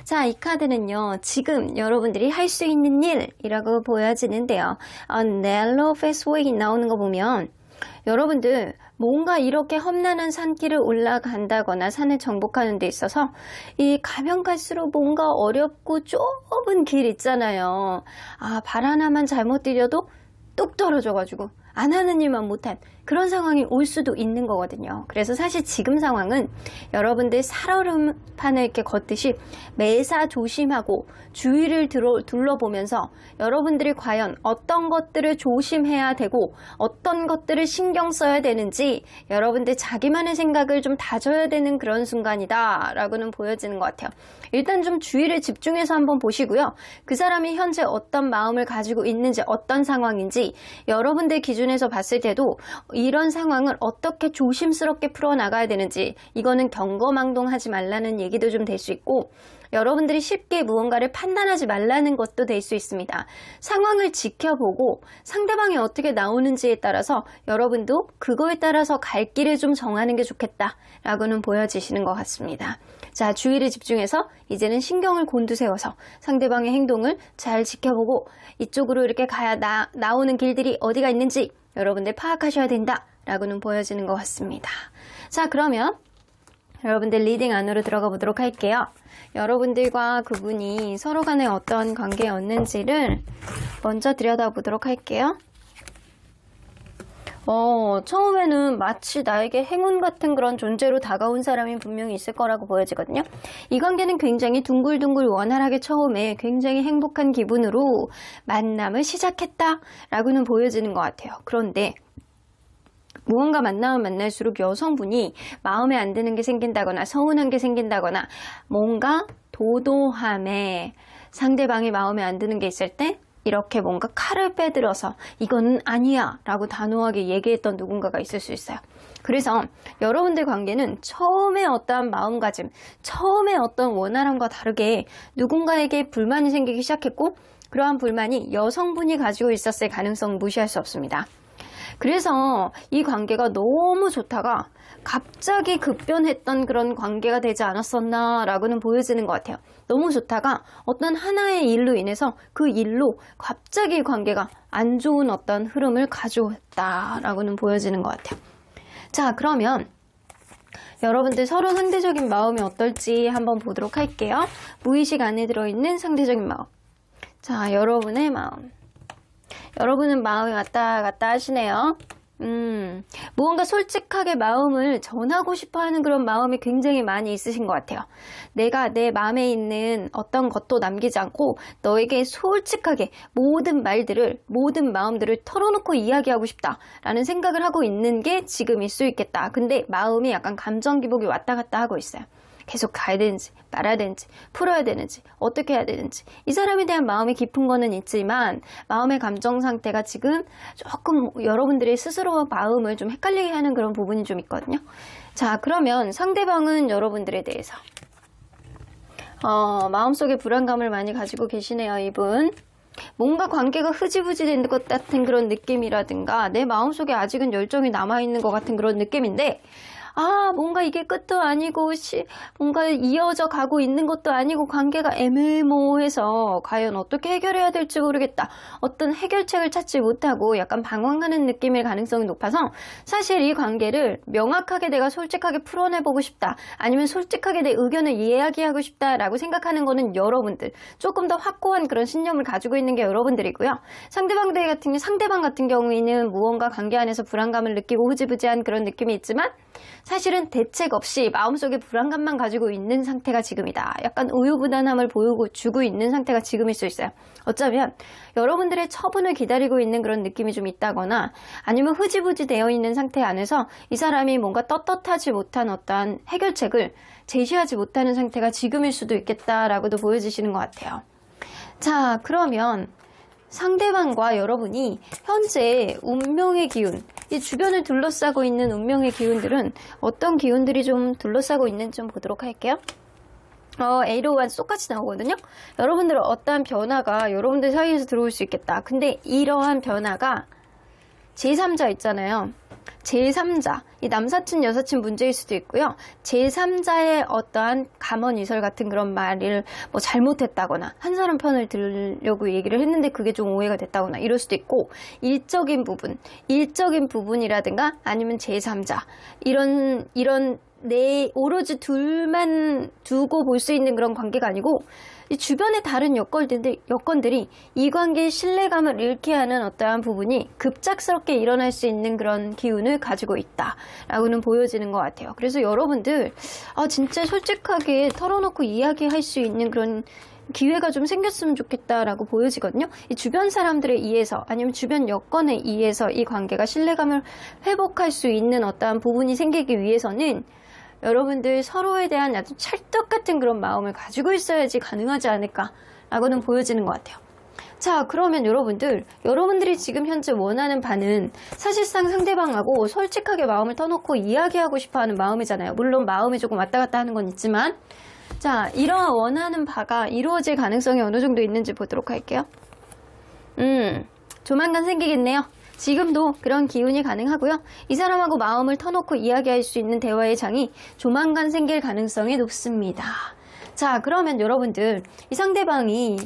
자, 이 카드는요, 지금 여러분들이 할 수 있는 일이라고 보여지는데요. narrow pathway 나오는 거 보면 여러분들 뭔가 이렇게 험난한 산길을 올라간다거나 산을 정복하는 데 있어서 이 가면 갈수록 뭔가 어렵고 좁은 길 있잖아요. 발 하나만 잘못 디뎌도 뚝 떨어져가지고 안 하는 일만 못한 그런 상황이 올 수도 있는 거거든요. 그래서 사실 지금 상황은 여러분들 살얼음판을 이렇게 걷듯이 매사 조심하고 주위를 둘러보면서 여러분들이 과연 어떤 것들을 조심해야 되고 어떤 것들을 신경 써야 되는지 여러분들 자기만의 생각을 좀 다져야 되는 그런 순간이다 라고는 보여지는 것 같아요. 일단 좀 주위를 집중해서 한번 보시고요. 그 사람이 현재 어떤 마음을 가지고 있는지, 어떤 상황인지 여러분들 기준에서 봤을 때도 이런 상황을 어떻게 조심스럽게 풀어나가야 되는지, 이거는 경거망동하지 말라는 얘기도 좀 될 수 있고, 여러분들이 쉽게 무언가를 판단하지 말라는 것도 될 수 있습니다. 상황을 지켜보고 상대방이 어떻게 나오는지에 따라서 여러분도 그거에 따라서 갈 길을 좀 정하는 게 좋겠다라고는 보여지시는 것 같습니다. 자, 주의를 집중해서 이제는 신경을 곤두세워서 상대방의 행동을 잘 지켜보고 이쪽으로 이렇게 가야 나오는 길들이 어디가 있는지 여러분들 파악하셔야 된다라고는 보여지는 것 같습니다. 자, 그러면 여러분들 리딩 안으로 들어가 보도록 할게요. 여러분들과 그분이 서로 간에 어떤 관계였는지를 먼저 들여다보도록 할게요. 처음에는 마치 나에게 행운 같은 그런 존재로 다가온 사람이 분명히 있을 거라고 보여지거든요. 이 관계는 굉장히 둥글둥글 원활하게 처음에 굉장히 행복한 기분으로 만남을 시작했다라고는 보여지는 것 같아요. 그런데 무언가 만나면 만날수록 여성분이 마음에 안 드는 게 생긴다거나 서운한 게 생긴다거나 뭔가 도도함에 상대방이 마음에 안 드는 게 있을 때 이렇게 뭔가 칼을 빼들어서 이거는 아니야 라고 단호하게 얘기했던 누군가가 있을 수 있어요. 그래서 여러분들 관계는 처음에 어떠한 마음가짐, 처음에 어떤 원활함과 다르게 누군가에게 불만이 생기기 시작했고 그러한 불만이 여성분이 가지고 있었을 가능성은 무시할 수 없습니다. 그래서 이 관계가 너무 좋다가 갑자기 급변했던 그런 관계가 되지 않았었나 라고는 보여지는 것 같아요. 너무 좋다가 어떤 하나의 일로 인해서 그 일로 갑자기 관계가 안 좋은 어떤 흐름을 가져왔다 라고는 보여지는 것 같아요. 자, 그러면 여러분들 서로 상대적인 마음이 어떨지 한번 보도록 할게요. 무의식 안에 들어있는 상대적인 마음. 자, 여러분의 마음. 여러분은 마음이 왔다 갔다 하시네요. 무언가 솔직하게 마음을 전하고 싶어 하는 그런 마음이 굉장히 많이 있으신 것 같아요. 내가 내 마음에 있는 어떤 것도 남기지 않고 너에게 솔직하게 모든 말들을, 모든 마음들을 털어놓고 이야기하고 싶다라는 생각을 하고 있는 게 지금일 수 있겠다. 근데 마음이 약간 감정 기복이 왔다 갔다 하고 있어요. 계속 가야 되는지 말아야 되는지 풀어야 되는지 어떻게 해야 되는지 이 사람에 대한 마음이 깊은 거는 있지만 마음의 감정 상태가 지금 조금 여러분들이 스스로 마음을 좀 헷갈리게 하는 그런 부분이 좀 있거든요. 자, 그러면 상대방은 여러분들에 대해서 마음속에 불안감을 많이 가지고 계시네요. 이분 뭔가 관계가 흐지부지 된 것 같은 그런 느낌이라든가 내 마음속에 아직은 열정이 남아있는 것 같은 그런 느낌인데 뭔가 이게 끝도 아니고 뭔가 이어져 가고 있는 것도 아니고 관계가 애매모호해서 과연 어떻게 해결해야 될지 모르겠다. 어떤 해결책을 찾지 못하고 약간 방황하는 느낌일 가능성이 높아서 사실 이 관계를 명확하게 내가 솔직하게 풀어내보고 싶다. 아니면 솔직하게 내 의견을 이야기하고 싶다라고 생각하는 거는 여러분들. 조금 더 확고한 그런 신념을 가지고 있는 게 여러분들이고요. 상대방 같은 경우에는 무언가 관계 안에서 불안감을 느끼고 흐지부지한 그런 느낌이 있지만 사실은 대책 없이 마음속에 불안감만 가지고 있는 상태가 지금이다. 약간 우유부단함을 보여주고 있는 상태가 지금일 수 있어요. 어쩌면 여러분들의 처분을 기다리고 있는 그런 느낌이 좀 있다거나 아니면 흐지부지 되어 있는 상태 안에서 이 사람이 뭔가 떳떳하지 못한 어떠한 해결책을 제시하지 못하는 상태가 지금일 수도 있겠다라고도 보여지시는 것 같아요. 자, 그러면 상대방과 여러분이 현재 운명의 기운, 이 주변을 둘러싸고 있는 운명의 기운들은 어떤 기운들이 좀 둘러싸고 있는지 좀 보도록 할게요. A로와 똑같이 나오거든요. 여러분들은 어떠한 변화가 여러분들 사이에서 들어올 수 있겠다. 근데 이러한 변화가 제3자 있잖아요. 제3자, 이 남사친 여사친 문제일 수도 있고요. 제3자의 어떠한 감언이설 같은 그런 말을 뭐 잘못했다거나 한 사람 편을 들으려고 얘기를 했는데 그게 좀 오해가 됐다거나 이럴 수도 있고 일적인 부분이라든가 아니면 제3자 이런 오로지 둘만 두고 볼 수 있는 그런 관계가 아니고 이 주변의 다른 여건들이 이 관계의 신뢰감을 잃게 하는 어떠한 부분이 급작스럽게 일어날 수 있는 그런 기운을 가지고 있다라고는 보여지는 것 같아요. 그래서 여러분들 진짜 솔직하게 털어놓고 이야기할 수 있는 그런 기회가 좀 생겼으면 좋겠다라고 보여지거든요. 이 주변 사람들에 의해서 아니면 주변 여건에 의해서 이 관계가 신뢰감을 회복할 수 있는 어떠한 부분이 생기기 위해서는 여러분들 서로에 대한 아주 찰떡 같은 그런 마음을 가지고 있어야지 가능하지 않을까라고는 보여지는 것 같아요. 자, 그러면 여러분들이 지금 현재 원하는 바는 사실상 상대방하고 솔직하게 마음을 터놓고 이야기하고 싶어하는 마음이잖아요. 물론 마음이 조금 왔다 갔다 하는 건 있지만 자, 이러한 원하는 바가 이루어질 가능성이 어느 정도 있는지 보도록 할게요. 조만간 생기겠네요. 지금도 그런 기운이 가능하고요. 이 사람하고 마음을 터놓고 이야기할 수 있는 대화의 장이 조만간 생길 가능성이 높습니다. 자, 그러면 여러분들 이 상대방이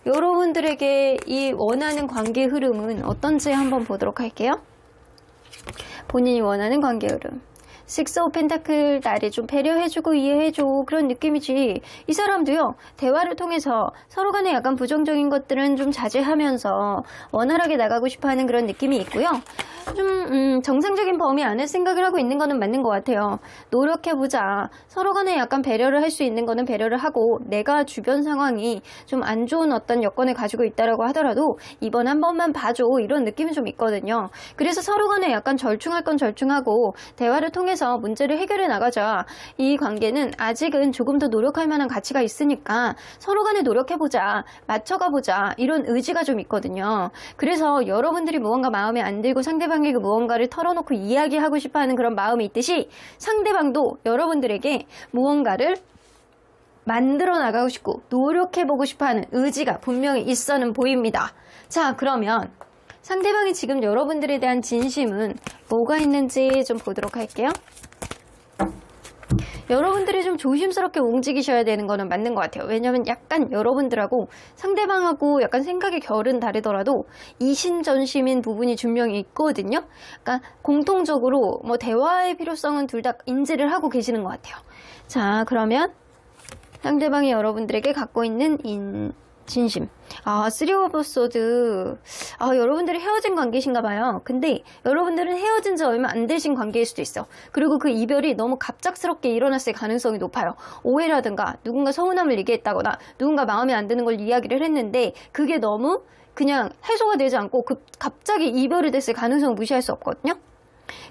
여러분들에게 이 원하는 관계 흐름은 어떤지 한번 보도록 할게요. 본인이 원하는 관계 흐름. 식스 오브 펜타클 나를 좀 배려해주고 이해해줘 그런 느낌이지. 이 사람도요 대화를 통해서 서로 간에 약간 부정적인 것들은 좀 자제하면서 원활하게 나가고 싶어하는 그런 느낌이 있고요. 좀 정상적인 범위 안에 생각을 하고 있는 거는 맞는 것 같아요. 노력해보자. 서로 간에 약간 배려를 할 수 있는 거는 배려를 하고, 내가 주변 상황이 좀 안 좋은 어떤 여건을 가지고 있다라고 하더라도 이번 한 번만 봐줘 이런 느낌이 좀 있거든요. 그래서 서로 간에 약간 절충할 건 절충하고 대화를 통해서 문제를 해결해 나가자. 이 관계는 아직은 조금 더 노력할 만한 가치가 있으니까 서로 간에 노력해보자. 맞춰가보자. 이런 의지가 좀 있거든요. 그래서 여러분들이 무언가 마음에 안 들고 상대방에게 무언가를 털어놓고 이야기하고 싶어하는 그런 마음이 있듯이, 상대방도 여러분들에게 무언가를 만들어 나가고 싶고 노력해보고 싶어하는 의지가 분명히 있어는 보입니다. 자, 그러면 상대방이 지금 여러분들에 대한 진심은 뭐가 있는지 좀 보도록 할게요. 여러분들이 좀 조심스럽게 움직이셔야 되는 거는 맞는 것 같아요. 왜냐면 약간 여러분들하고 상대방하고 약간 생각의 결은 다르더라도 이심전심인 부분이 분명히 있거든요. 그러니까 공통적으로 뭐 대화의 필요성은 둘 다 인지를 하고 계시는 것 같아요. 자, 그러면 상대방이 여러분들에게 갖고 있는 진심. 쓰리 오브 소드. 여러분들이 헤어진 관계신가 봐요. 근데 여러분들은 헤어진 지 얼마 안 되신 관계일 수도 있어. 그리고 그 이별이 너무 갑작스럽게 일어났을 가능성이 높아요. 오해라든가 누군가 서운함을 얘기했다거나 누군가 마음에 안 드는 걸 이야기를 했는데 그게 너무 그냥 해소가 되지 않고 갑자기 이별이 됐을 가능성을 무시할 수 없거든요.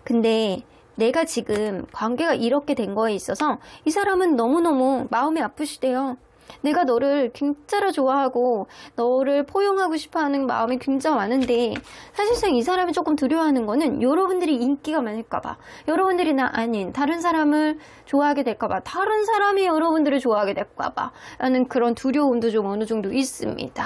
근데 내가 지금 관계가 이렇게 된 거에 있어서 이 사람은 너무너무 마음이 아프시대요. 내가 너를 진짜로 좋아하고 너를 포용하고 싶어하는 마음이 굉장히 많은데, 사실상 이 사람이 조금 두려워하는 거는 여러분들이 인기가 많을까봐, 여러분들이 나 아닌 다른 사람을 좋아하게 될까봐, 다른 사람이 여러분들을 좋아하게 될까봐 라는 그런 두려움도 좀 어느 정도 있습니다.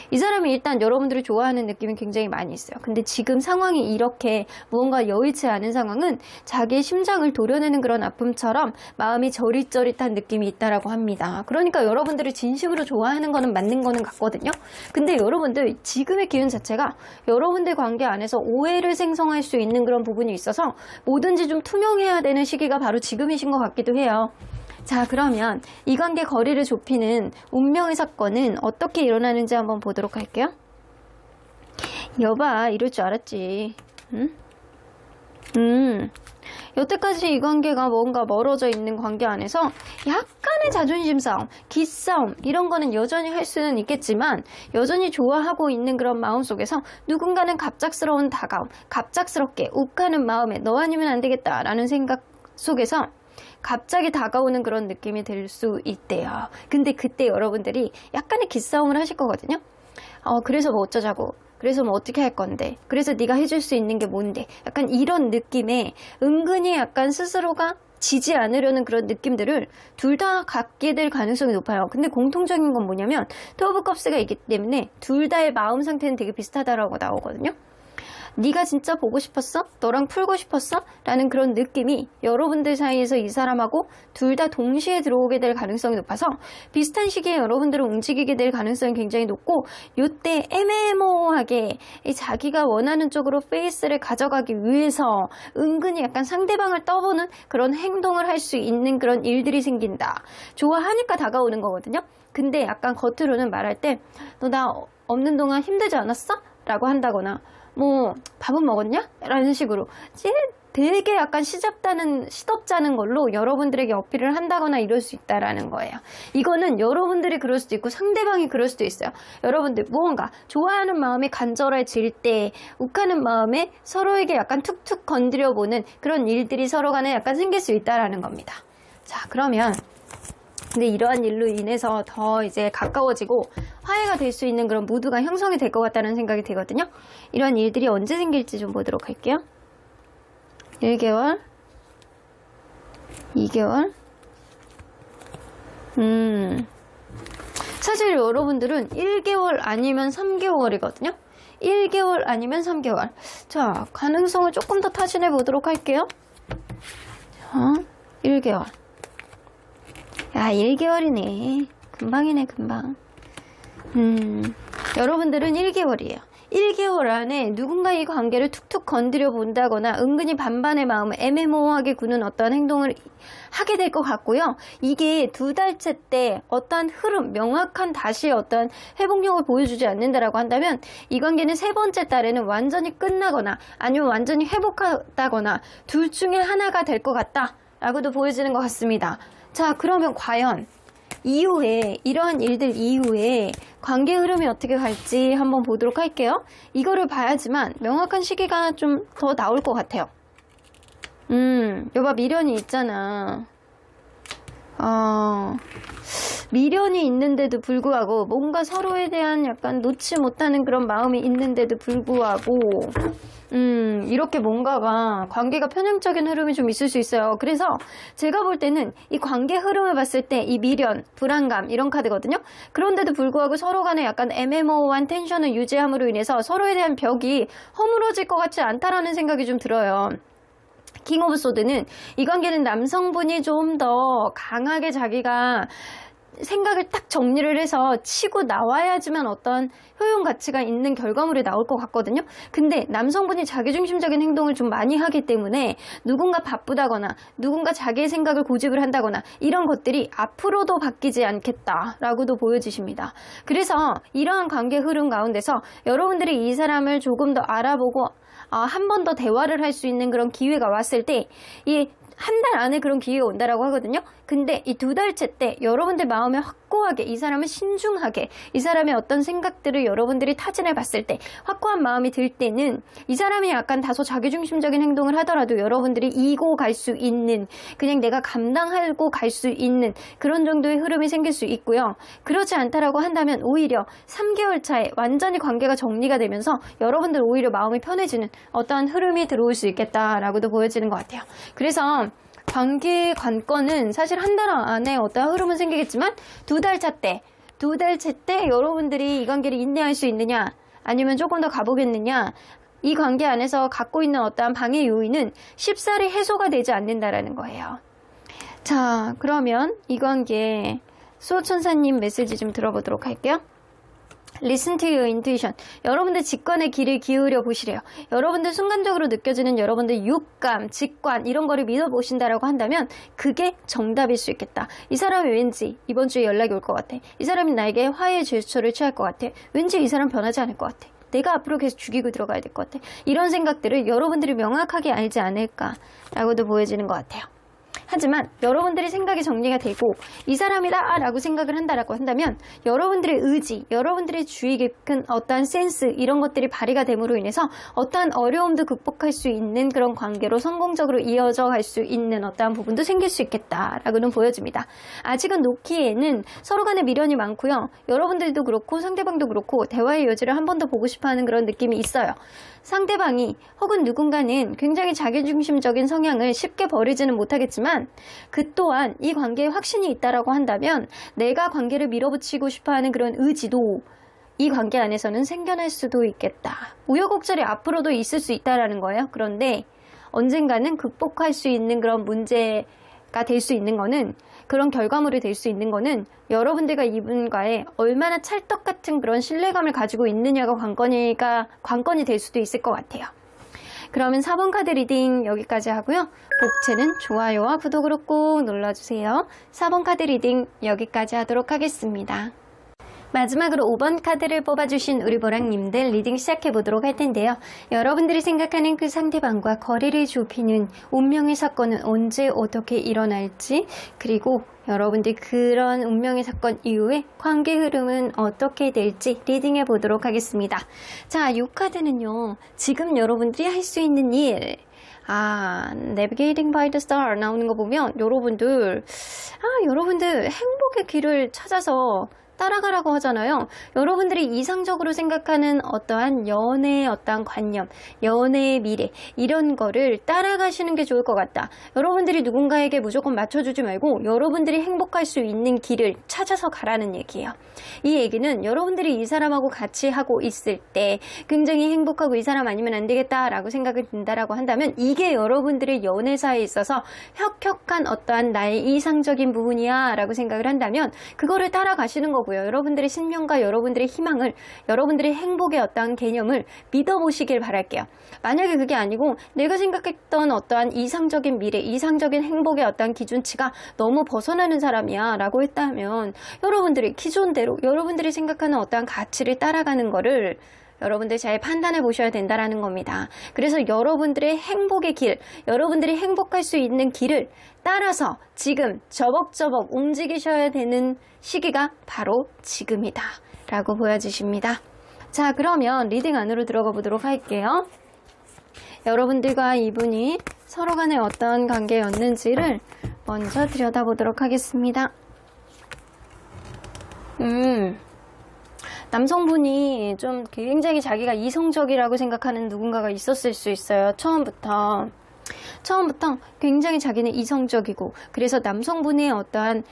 이 사람이 일단 여러분들을 좋아하는 느낌이 굉장히 많이 있어요. 근데 지금 상황이 이렇게 무언가 여의치 않은 상황은 자기의 심장을 도려내는 그런 아픔처럼 마음이 저릿저릿한 느낌이 있다라고 합니다. 그러니까 여러분들을 진심으로 좋아하는 거는 맞는 거는 같거든요. 근데 여러분들 지금의 기운 자체가 여러분들 관계 안에서 오해를 생성할 수 있는 그런 부분이 있어서 뭐든지 좀 투명해야 되는 시기가 바로 지금이신 것 같기도 해요. 자, 그러면 이 관계 거리를 좁히는 운명의 사건은 어떻게 일어나는지 한번 보도록 할게요. 여봐, 이럴 줄 알았지. 여태까지 이 관계가 뭔가 멀어져 있는 관계 안에서 약간의 자존심 싸움, 기싸움 이런 거는 여전히 할 수는 있겠지만, 여전히 좋아하고 있는 그런 마음 속에서 누군가는 갑작스러운 다가움, 갑작스럽게 욱하는 마음에 너 아니면 안 되겠다라는 생각 속에서 갑자기 다가오는 그런 느낌이 들 수 있대요. 근데 그때 여러분들이 약간의 기싸움을 하실 거거든요. 그래서 뭐 어쩌자고, 그래서 뭐 어떻게 할 건데, 그래서 네가 해줄 수 있는 게 뭔데, 약간 이런 느낌에 은근히 약간 스스로가 지지 않으려는 그런 느낌들을 둘 다 갖게 될 가능성이 높아요. 근데 공통적인 건 뭐냐면 투 오브 컵스가 있기 때문에 둘 다의 마음 상태는 되게 비슷하다라고 나오거든요. 네가 진짜 보고 싶었어? 너랑 풀고 싶었어? 라는 그런 느낌이 여러분들 사이에서 이 사람하고 둘 다 동시에 들어오게 될 가능성이 높아서 비슷한 시기에 여러분들은 움직이게 될 가능성이 굉장히 높고, 이때 애매모호하게 자기가 원하는 쪽으로 페이스를 가져가기 위해서 은근히 약간 상대방을 떠보는 그런 행동을 할 수 있는 그런 일들이 생긴다. 좋아하니까 다가오는 거거든요. 근데 약간 겉으로는 말할 때 너 나 없는 동안 힘들지 않았어? 라고 한다거나, 뭐 밥은 먹었냐? 라는 식으로 되게 약간 시덥잖은 걸로 여러분들에게 어필을 한다거나 이럴 수 있다라는 거예요. 이거는 여러분들이 그럴 수도 있고 상대방이 그럴 수도 있어요. 여러분들 무언가 좋아하는 마음이 간절해질 때 욱하는 마음에 서로에게 약간 툭툭 건드려보는 그런 일들이 서로 간에 약간 생길 수 있다라는 겁니다. 자, 그러면 근데 이러한 일로 인해서 더 이제 가까워지고 화해가 될 수 있는 그런 무드가 형성이 될 것 같다는 생각이 들거든요. 이런 일들이 언제 생길지 좀 보도록 할게요. 1개월, 2개월. 사실 여러분들은 1개월 아니면 3개월이거든요. 1개월 아니면 3개월. 자, 가능성을 조금 더 타진해 보도록 할게요. 자, 1개월. 야, 1개월이네. 금방이네, 금방. 여러분들은 1개월이에요. 1개월 안에 누군가 이 관계를 툭툭 건드려 본다거나 은근히 반반의 마음을 애매모호하게 구는 어떤 행동을 하게 될 것 같고요. 이게 2달째 때 어떠한 흐름, 명확한 다시 어떤 회복력을 보여주지 않는다라고 한다면 이 관계는 3번째 달에는 완전히 끝나거나 아니면 완전히 회복하다거나 둘 중에 하나가 될 것 같다 라고도 보여지는 것 같습니다. 자, 그러면 과연 이후에 이러한 일들 이후에 관계 흐름이 어떻게 갈지 한번 보도록 할게요. 이거를 봐야지만 명확한 시기가 좀 더 나올 것 같아요. 여봐, 미련이 있잖아. 미련이 있는데도 불구하고 뭔가 서로에 대한 약간 놓지 못하는 그런 마음이 있는데도 불구하고 이렇게 뭔가가 관계가 편향적인 흐름이 좀 있을 수 있어요. 그래서 제가 볼 때는 이 관계 흐름을 봤을 때 이 미련, 불안감 이런 카드거든요. 그런데도 불구하고 서로 간에 약간 애매모호한 텐션을 유지함으로 인해서 서로에 대한 벽이 허물어질 것 같지 않다라는 생각이 좀 들어요. 킹 오브 소드는 이 관계는 남성분이 좀 더 강하게 자기가 생각을 딱 정리를 해서 치고 나와야지만 어떤 효용 가치가 있는 결과물이 나올 것 같거든요. 근데 남성분이 자기중심적인 행동을 좀 많이 하기 때문에 누군가 바쁘다거나 누군가 자기의 생각을 고집을 한다거나 이런 것들이 앞으로도 바뀌지 않겠다라고도 보여지십니다. 그래서 이러한 관계 흐름 가운데서 여러분들이 이 사람을 조금 더 알아보고 한 번 더 대화를 할 수 있는 그런 기회가 왔을 때 이 한 달 안에 그런 기회가 온다라고 하거든요. 근데 이 2달째 때 여러분들 마음에 확고하게 이 사람을 신중하게 이 사람의 어떤 생각들을 여러분들이 타진해 봤을 때 확고한 마음이 들 때는 이 사람이 약간 다소 자기중심적인 행동을 하더라도 여러분들이 이고 갈 수 있는 그냥 내가 감당하고 갈 수 있는 그런 정도의 흐름이 생길 수 있고요. 그렇지 않다라고 한다면 오히려 3개월 차에 완전히 관계가 정리가 되면서 여러분들 오히려 마음이 편해지는 어떠한 흐름이 들어올 수 있겠다라고도 보여지는 것 같아요. 그래서 관계의 관건은 사실 한 달 안에 어떤 흐름은 생기겠지만 2달차 때 여러분들이 이 관계를 인내할 수 있느냐 아니면 조금 더 가보겠느냐 이 관계 안에서 갖고 있는 어떠한 방해 요인은 쉽사리 해소가 되지 않는다라는 거예요. 자, 그러면 이 관계 수호천사님 메시지 좀 들어보도록 할게요. Listen to your intuition. 여러분들 직관의 귀를 기울여 보시래요. 여러분들 순간적으로 느껴지는 여러분들 육감, 직관 이런 거를 믿어보신다라고 한다면 그게 정답일 수 있겠다. 이 사람이 왠지 이번 주에 연락이 올 것 같아. 이 사람이 나에게 화해의 제스처를 취할 것 같아. 왠지 이 사람 변하지 않을 것 같아. 내가 앞으로 계속 죽이고 들어가야 될 것 같아. 이런 생각들을 여러분들이 명확하게 알지 않을까라고도 보여지는 것 같아요. 하지만 여러분들이 생각이 정리가 되고 이 사람이다 라고 생각을 한다라고 한다면 여러분들의 의지, 여러분들의 주의 깊은 어떠한 센스 이런 것들이 발휘가 됨으로 인해서 어떠한 어려움도 극복할 수 있는 그런 관계로 성공적으로 이어져 갈 수 있는 어떠한 부분도 생길 수 있겠다라고는 보여집니다. 아직은 놓기에는 서로 간에 미련이 많고요. 여러분들도 그렇고 상대방도 그렇고 대화의 여지를 한 번 더 보고 싶어하는 그런 느낌이 있어요. 상대방이 혹은 누군가는 굉장히 자기중심적인 성향을 쉽게 버리지는 못하겠지만 그 또한 이 관계에 확신이 있다라고 한다면 내가 관계를 밀어붙이고 싶어하는 그런 의지도 이 관계 안에서는 생겨날 수도 있겠다. 우여곡절이 앞으로도 있을 수 있다라는 거예요. 그런데 언젠가는 극복할 수 있는 그런 문제가 될 수 있는 거는 그런 결과물이 될 수 있는 거는 여러분들과 이분과의 얼마나 찰떡 같은 그런 신뢰감을 가지고 있느냐가 관건이 될 수도 있을 것 같아요. 그러면 4번 카드 리딩 여기까지 하고요. 복채는 좋아요와 구독으로 꼭 눌러주세요. 4번 카드 리딩 여기까지 하도록 하겠습니다. 마지막으로 5번 카드를 뽑아주신 우리 보랑님들 리딩 시작해보도록 할 텐데요. 여러분들이 생각하는 그 상대방과 거리를 좁히는 운명의 사건은 언제 어떻게 일어날지 그리고 여러분들 그런 운명의 사건 이후에 관계 흐름은 어떻게 될지 리딩해 보도록 하겠습니다. 자, 이 카드는요. 지금 여러분들이 할 수 있는 일 Navigating by the Star 나오는 거 보면 여러분들 행복의 길을 찾아서 따라가라고 하잖아요. 여러분들이 이상적으로 생각하는 어떠한 연애의 어떠한 관념, 연애의 미래 이런 거를 따라가시는 게 좋을 것 같다. 여러분들이 누군가에게 무조건 맞춰주지 말고 여러분들이 행복할 수 있는 길을 찾아서 가라는 얘기예요. 이 얘기는 여러분들이 이 사람하고 같이 하고 있을 때 굉장히 행복하고 이 사람 아니면 안 되겠다라고 생각이 든다라고 한다면 이게 여러분들의 연애사에 있어서 혁혁한 어떠한 나의 이상적인 부분이야 라고 생각을 한다면 그거를 따라가시는 거고요. 마시고요. 여러분들의 신념과 여러분들의 희망을, 여러분들의 행복의 어떠한 개념을 믿어보시길 바랄게요. 만약에 그게 아니고 내가 생각했던 어떠한 이상적인 미래, 이상적인 행복의 어떠한 기준치가 너무 벗어나는 사람이야 라고 했다면 여러분들이 기존대로 여러분들이 생각하는 어떠한 가치를 따라가는 거를 여러분들 잘 판단해 보셔야 된다라는 겁니다. 그래서 여러분들의 행복의 길, 여러분들이 행복할 수 있는 길을 따라서 지금 저벅저벅 움직이셔야 되는 시기가 바로 지금이다 라고 보여주십니다. 자, 그러면 리딩 안으로 들어가 보도록 할게요. 여러분들과 이분이 서로 간에 어떤 관계였는지를 먼저 들여다보도록 하겠습니다. 남성분이 좀 굉장히 자기가 이성적이라고 생각하는 누군가가 있었을 수 있어요. 처음부터 굉장히 자기는 이성적이고, 그래서 남성분의 어떠한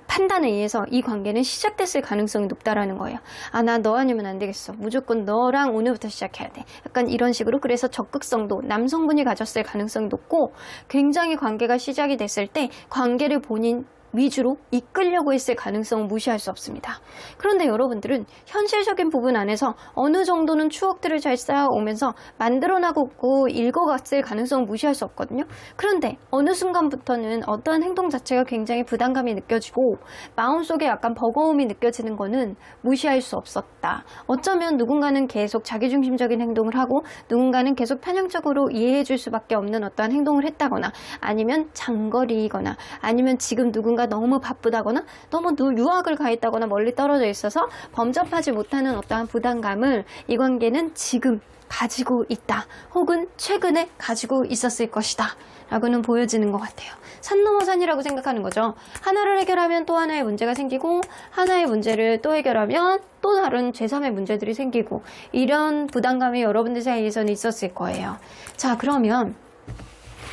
판단에 의해서 이 관계는 시작됐을 가능성이 높다라는 거예요. 아, 나 너 아니면 안 되겠어. 무조건 너랑 오늘부터 시작해야 돼. 약간 이런 식으로. 그래서 적극성도 남성분이 가졌을 가능성이 높고, 굉장히 관계가 시작이 됐을 때 관계를 본인 위주로 이끌려고 했을 가능성은 무시할 수 없습니다. 그런데 여러분들은 현실적인 부분 안에서 어느 정도는 추억들을 잘 쌓아오면서 만들어나고 읽어갔을 가능성은 무시할 수 없거든요. 그런데 어느 순간부터는 어떠한 행동 자체가 굉장히 부담감이 느껴지고 마음속에 약간 버거움이 느껴지는 거는 무시할 수 없었다. 어쩌면 누군가는 계속 자기중심적인 행동을 하고 누군가는 계속 편향적으로 이해해 줄 수밖에 없는 어떠한 행동을 했다거나, 아니면 장거리이거나, 아니면 지금 누군가 너무 바쁘다거나 너무 유학을 가 있다거나 멀리 떨어져 있어서 범접하지 못하는 어떠한 부담감을 이 관계는 지금 가지고 있다, 혹은 최근에 가지고 있었을 것이다 라고는 보여지는 것 같아요. 산 넘어 산이라고 생각하는 거죠. 하나를 해결하면 또 하나의 문제가 생기고, 하나의 문제를 또 해결하면 또 다른 제3의 문제들이 생기고, 이런 부담감이 여러분들 사이에서는 있었을 거예요. 자, 그러면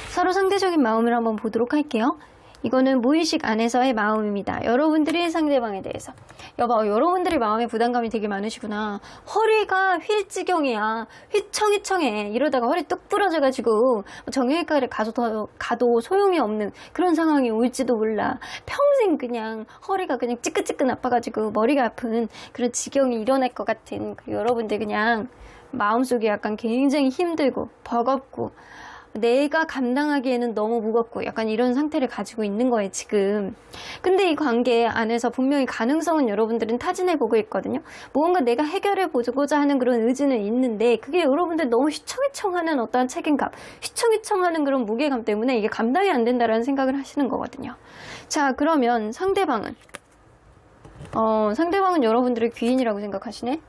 서로 상대적인 마음을 한번 보도록 할게요. 이거는 무의식 안에서의 마음입니다. 여러분들이 상대방에 대해서. 여러분들이 마음에 부담감이 되게 많으시구나. 허리가 휠지경이야. 휘청휘청해. 이러다가 허리 뚝 부러져가지고 정형외과를 가도 소용이 없는 그런 상황이 올지도 몰라. 평생 그냥 허리가 그냥 찌끈찌끈 아파가지고 머리가 아픈 그런 지경이 일어날 것 같은, 여러분들 그냥 마음속에 약간 굉장히 힘들고 버겁고 내가 감당하기에는 너무 무겁고 약간 이런 상태를 가지고 있는 거예요, 지금. 근데 이 관계 안에서 분명히 가능성은 여러분들은 타진해보고 있거든요. 무언가 내가 해결해보고자 하는 그런 의지는 있는데, 그게 여러분들 너무 휘청휘청하는 어떠한 책임감, 휘청휘청하는 그런 무게감 때문에 이게 감당이 안 된다라는 생각을 하시는 거거든요. 자, 그러면 상대방은 여러분들의 귀인이라고 생각하시네?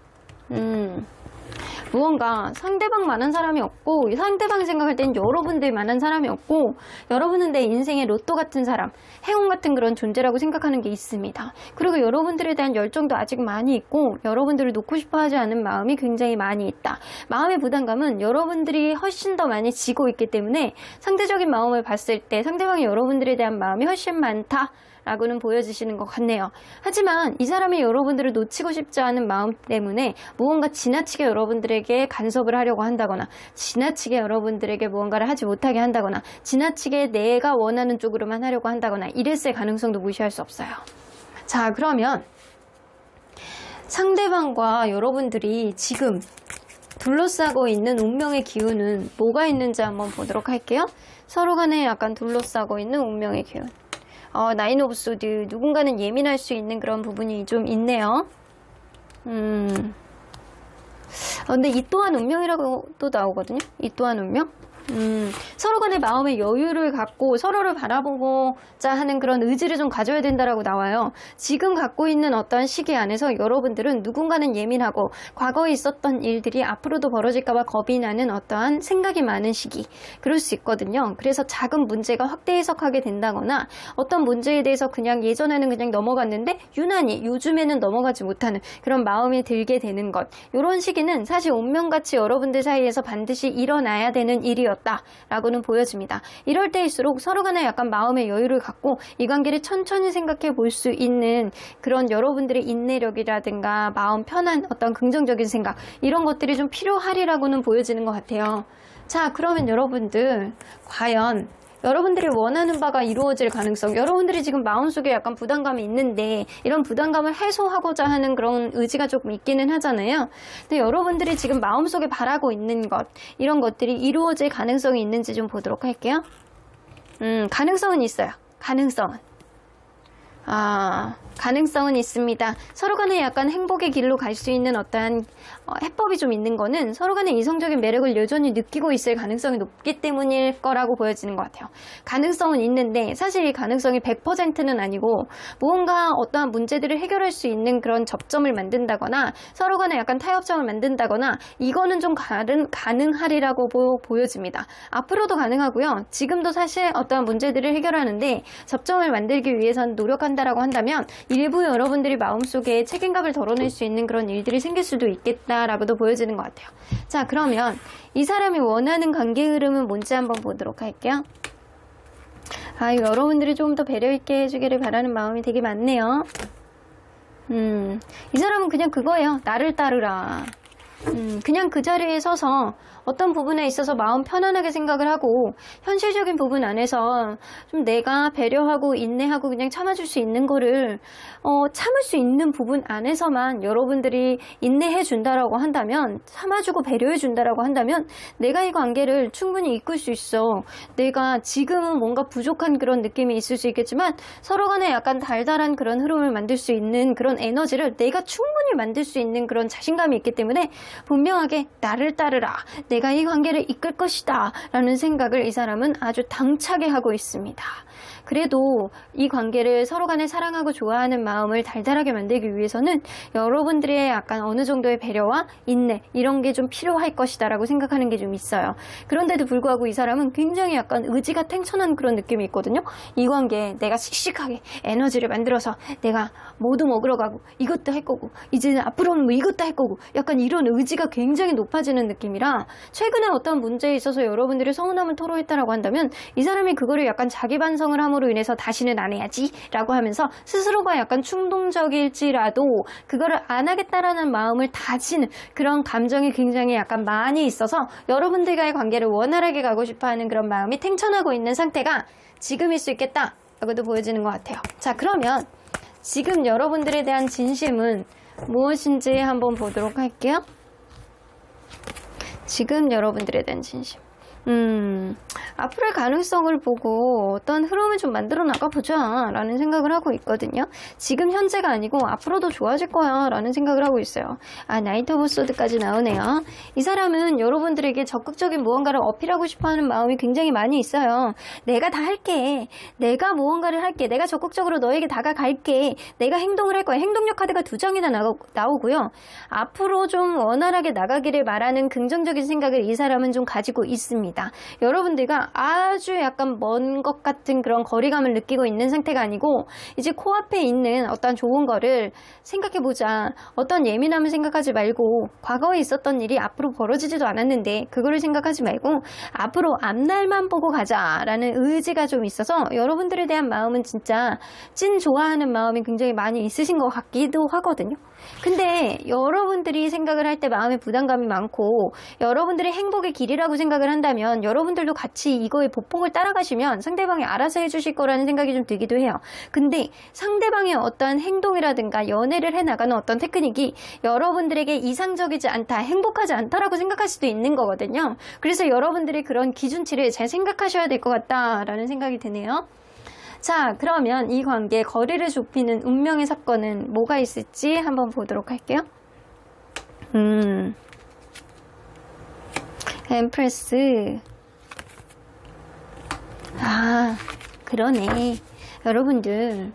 무언가 상대방만한 사람이 없고, 상대방이 생각할 땐 여러분들만한 사람이 없고, 여러분은 내 인생의 로또 같은 사람, 행운 같은 그런 존재라고 생각하는 게 있습니다. 그리고 여러분들에 대한 열정도 아직 많이 있고, 여러분들을 놓고 싶어 하지 않은 마음이 굉장히 많이 있다. 마음의 부담감은 여러분들이 훨씬 더 많이 지고 있기 때문에 상대적인 마음을 봤을 때 상대방이 여러분들에 대한 마음이 훨씬 많다 라고는 보여주시는 것 같네요. 하지만 이 사람이 여러분들을 놓치고 싶지 않은 마음 때문에 무언가 지나치게 여러분들에게 간섭을 하려고 한다거나, 지나치게 여러분들에게 무언가를 하지 못하게 한다거나, 지나치게 내가 원하는 쪽으로만 하려고 한다거나 이랬을 가능성도 무시할 수 없어요. 자, 그러면 상대방과 여러분들이 지금 둘러싸고 있는 운명의 기운은 뭐가 있는지 한번 보도록 할게요. 서로 간에 약간 둘러싸고 있는 운명의 기운. 나인 오브 소드, 누군가는 예민할 수 있는 그런 부분이 좀 있네요. 근데 이 또한 운명이라고 또 나오거든요. 이 또한 운명? 서로 간의 마음의 여유를 갖고 서로를 바라보고자 하는 그런 의지를 좀 가져야 된다라고 나와요. 지금 갖고 있는 어떤 시기 안에서 여러분들은 누군가는 예민하고 과거에 있었던 일들이 앞으로도 벌어질까봐 겁이 나는 어떠한 생각이 많은 시기, 그럴 수 있거든요. 그래서 작은 문제가 확대 해석하게 된다거나, 어떤 문제에 대해서 그냥 예전에는 그냥 넘어갔는데 유난히 요즘에는 넘어가지 못하는 그런 마음이 들게 되는 것, 이런 시기는 사실 운명같이 여러분들 사이에서 반드시 일어나야 되는 일이었다 라고는 보여집니다. 이럴 때일수록 서로 간에 약간 마음의 여유를 갖고 이 관계를 천천히 생각해 볼 수 있는 그런 여러분들의 인내력이라든가 마음 편한 어떤 긍정적인 생각, 이런 것들이 좀 필요하리라고는 보여지는 것 같아요. 자, 그러면 여러분들 과연 여러분들이 원하는 바가 이루어질 가능성, 여러분들이 지금 마음속에 약간 부담감이 있는데 이런 부담감을 해소하고자 하는 그런 의지가 조금 있기는 하잖아요. 근데 여러분들이 지금 마음속에 바라고 있는 것, 이런 것들이 이루어질 가능성이 있는지 좀 보도록 할게요. 가능성은 있어요. 가능성은 있습니다. 서로 간에 약간 행복의 길로 갈 수 있는 어떠한 해법이 좀 있는 거는 서로 간에 이성적인 매력을 여전히 느끼고 있을 가능성이 높기 때문일 거라고 보여지는 것 같아요. 가능성은 있는데 사실 이 가능성이 100%는 아니고 무언가 어떠한 문제들을 해결할 수 있는 그런 접점을 만든다거나 서로 간에 약간 타협점을 만든다거나 이거는 좀 가능하리라고 보여집니다. 앞으로도 가능하고요. 지금도 사실 어떠한 문제들을 해결하는데 접점을 만들기 위해서는 노력한다라고 한다면 일부 여러분들이 마음속에 책임감을 덜어낼 수 있는 그런 일들이 생길 수도 있겠다라고도 보여지는 것 같아요. 자, 그러면 이 사람이 원하는 관계 흐름은 뭔지 한번 보도록 할게요. 여러분들이 좀 더 배려 있게 해주기를 바라는 마음이 되게 많네요. 이 사람은 그냥 그거예요. 나를 따르라. 그냥 그 자리에 서서 어떤 부분에 있어서 마음 편안하게 생각을 하고 현실적인 부분 안에서 좀 내가 배려하고 인내하고 그냥 참아줄 수 있는 거를 참을 수 있는 부분 안에서만 여러분들이 인내해 준다라고 한다면, 참아주고 배려해 준다라고 한다면 내가 이 관계를 충분히 이끌 수 있어. 내가 지금은 뭔가 부족한 그런 느낌이 있을 수 있겠지만 서로 간에 약간 달달한 그런 흐름을 만들 수 있는 그런 에너지를 내가 충분히 만들 수 있는 그런 자신감이 있기 때문에 분명하게 나를 따르라, 내가 이 관계를 이끌 것이다 라는 생각을 이 사람은 아주 당차게 하고 있습니다. 그래도 이 관계를 서로 간에 사랑하고 좋아하는 마음을 달달하게 만들기 위해서는 여러분들의 약간 어느 정도의 배려와 인내, 이런 게 좀 필요할 것이다 라고 생각하는 게 좀 있어요. 그런데도 불구하고 이 사람은 굉장히 약간 의지가 탱천한 그런 느낌이 있거든요. 이 관계에 내가 씩씩하게 에너지를 만들어서 내가 뭐도 먹으러 가고 이것도 할 거고 이제는 앞으로는 뭐 이것도 할 거고, 약간 이런 의지가 굉장히 높아지는 느낌이라 최근에 어떤 문제에 있어서 여러분들이 서운함을 토로했다라고 한다면 이 사람이 그거를 약간 자기 반성을 함으로 인해서 다시는 안 해야지 라고 하면서 스스로가 약간 충동적일지라도 그거를 안 하겠다라는 마음을 다지는 그런 감정이 굉장히 약간 많이 있어서 여러분들과의 관계를 원활하게 가고 싶어하는 그런 마음이 탱천하고 있는 상태가 지금일 수 있겠다 라고도 보여지는 것 같아요. 자, 그러면 지금 여러분들에 대한 진심은 무엇인지 한번 보도록 할게요. 지금 여러분들에 대한 진심. 앞으로의 가능성을 보고 어떤 흐름을 좀 만들어 나가보자 라는 생각을 하고 있거든요. 지금 현재가 아니고 앞으로도 좋아질 거야 라는 생각을 하고 있어요. 나이트 오브 소드까지 나오네요. 이 사람은 여러분들에게 적극적인 무언가를 어필하고 싶어하는 마음이 굉장히 많이 있어요. 내가 다 할게, 내가 무언가를 할게, 내가 적극적으로 너에게 다가갈게, 내가 행동을 할 거야. 행동력 카드가 2장이나 나오고요. 앞으로 좀 원활하게 나가기를 바라는 긍정적인 생각을 이 사람은 좀 가지고 있습니다. 여러분들과 아주 약간 먼 것 같은 그런 거리감을 느끼고 있는 상태가 아니고 이제 코앞에 있는 어떤 좋은 거를 생각해보자. 어떤 예민함을 생각하지 말고 과거에 있었던 일이 앞으로 벌어지지도 않았는데 그거를 생각하지 말고 앞으로 앞날만 보고 가자라는 의지가 좀 있어서 여러분들에 대한 마음은 진짜 찐 좋아하는 마음이 굉장히 많이 있으신 것 같기도 하거든요. 근데 여러분들이 생각을 할 때 마음에 부담감이 많고 여러분들의 행복의 길이라고 생각을 한다면 여러분들도 같이 이거의 보폭을 따라가시면 상대방이 알아서 해주실 거라는 생각이 좀 들기도 해요. 근데 상대방의 어떠한 행동이라든가 연애를 해나가는 어떤 테크닉이 여러분들에게 이상적이지 않다, 행복하지 않다라고 생각할 수도 있는 거거든요. 그래서 여러분들이 그런 기준치를 잘 생각하셔야 될 것 같다라는 생각이 드네요. 자, 그러면 이 관계에 거리를 좁히는 운명의 사건은 뭐가 있을지 한번 보도록 할게요. 엠프레스. 그러네. 여러분들,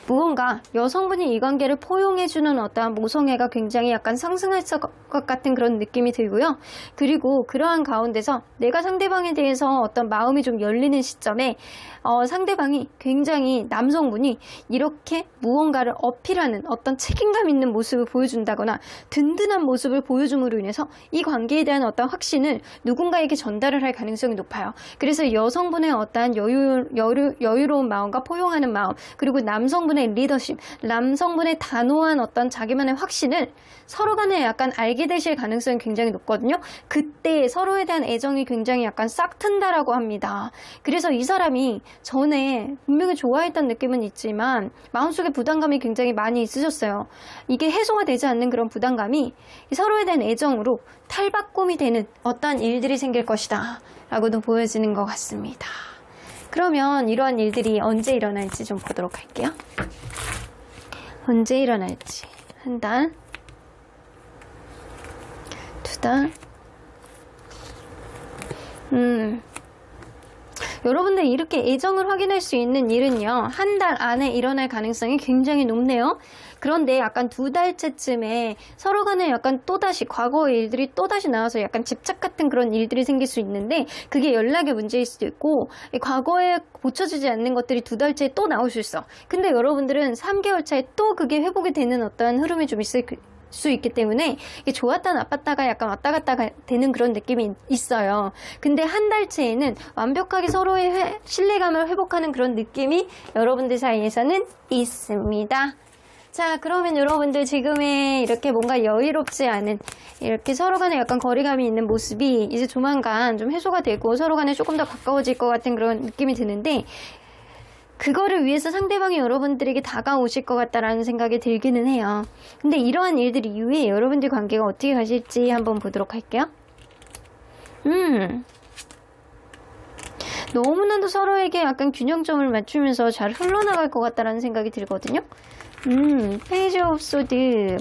무언가 여성분이 이 관계를 포용해주는 어떠한 모성애가 굉장히 약간 상승할 것 같은 그런 느낌이 들고요. 그리고 그러한 가운데서 내가 상대방에 대해서 어떤 마음이 좀 열리는 시점에 상대방이 굉장히 남성분이 이렇게 무언가를 어필하는 어떤 책임감 있는 모습을 보여준다거나 든든한 모습을 보여줌으로 인해서 이 관계에 대한 어떤 확신을 누군가에게 전달을 할 가능성이 높아요. 그래서 여성분의 어떠한 여유로운 마음과 포용하는 마음, 그리고 남성분의 남성분의 리더십, 남성분의 단호한 어떤 자기만의 확신을 서로 간에 약간 알게 되실 가능성이 굉장히 높거든요. 그때 서로에 대한 애정이 굉장히 약간 싹 튼다라고 합니다. 그래서 이 사람이 전에 분명히 좋아했던 느낌은 있지만 마음속에 부담감이 굉장히 많이 있으셨어요. 이게 해소가 되지 않는 그런 부담감이 서로에 대한 애정으로 탈바꿈이 되는 어떠한 일들이 생길 것이다 라고도 보여지는 것 같습니다. 그러면 이러한 일들이 언제 일어날지 좀 보도록 할게요. 언제 일어날지. 한 달, 두 달. 여러분들 이렇게 애정을 확인할 수 있는 일은요, 한 달 안에 일어날 가능성이 굉장히 높네요. 그런데 약간 두 달째쯤에 서로 간에 약간 또다시 과거의 일들이 또다시 나와서 약간 집착 같은 그런 일들이 생길 수 있는데, 그게 연락의 문제일 수도 있고 과거에 고쳐지지 않는 것들이 두 달째에 또 나올 수 있어. 근데 여러분들은 3개월 차에 또 그게 회복이 되는 어떤 흐름이 좀 있을 수 있기 때문에 이게 좋았다 나빴다가 약간 왔다 갔다 되는 그런 느낌이 있어요. 근데 한 달째에는 완벽하게 서로의 신뢰감을 회복하는 그런 느낌이 여러분들 사이에서는 있습니다. 자, 그러면 여러분들 지금의 이렇게 뭔가 여유롭지 않은 이렇게 서로 간에 약간 거리감이 있는 모습이 이제 조만간 좀 해소가 되고 서로 간에 조금 더 가까워질 것 같은 그런 느낌이 드는데, 그거를 위해서 상대방이 여러분들에게 다가오실 것 같다라는 생각이 들기는 해요. 근데 이러한 일들 이후에 여러분들 관계가 어떻게 가실지 한번 보도록 할게요. 너무나도 서로에게 약간 균형점을 맞추면서 잘 흘러나갈 것 같다라는 생각이 들거든요. 페이지 오브 소드.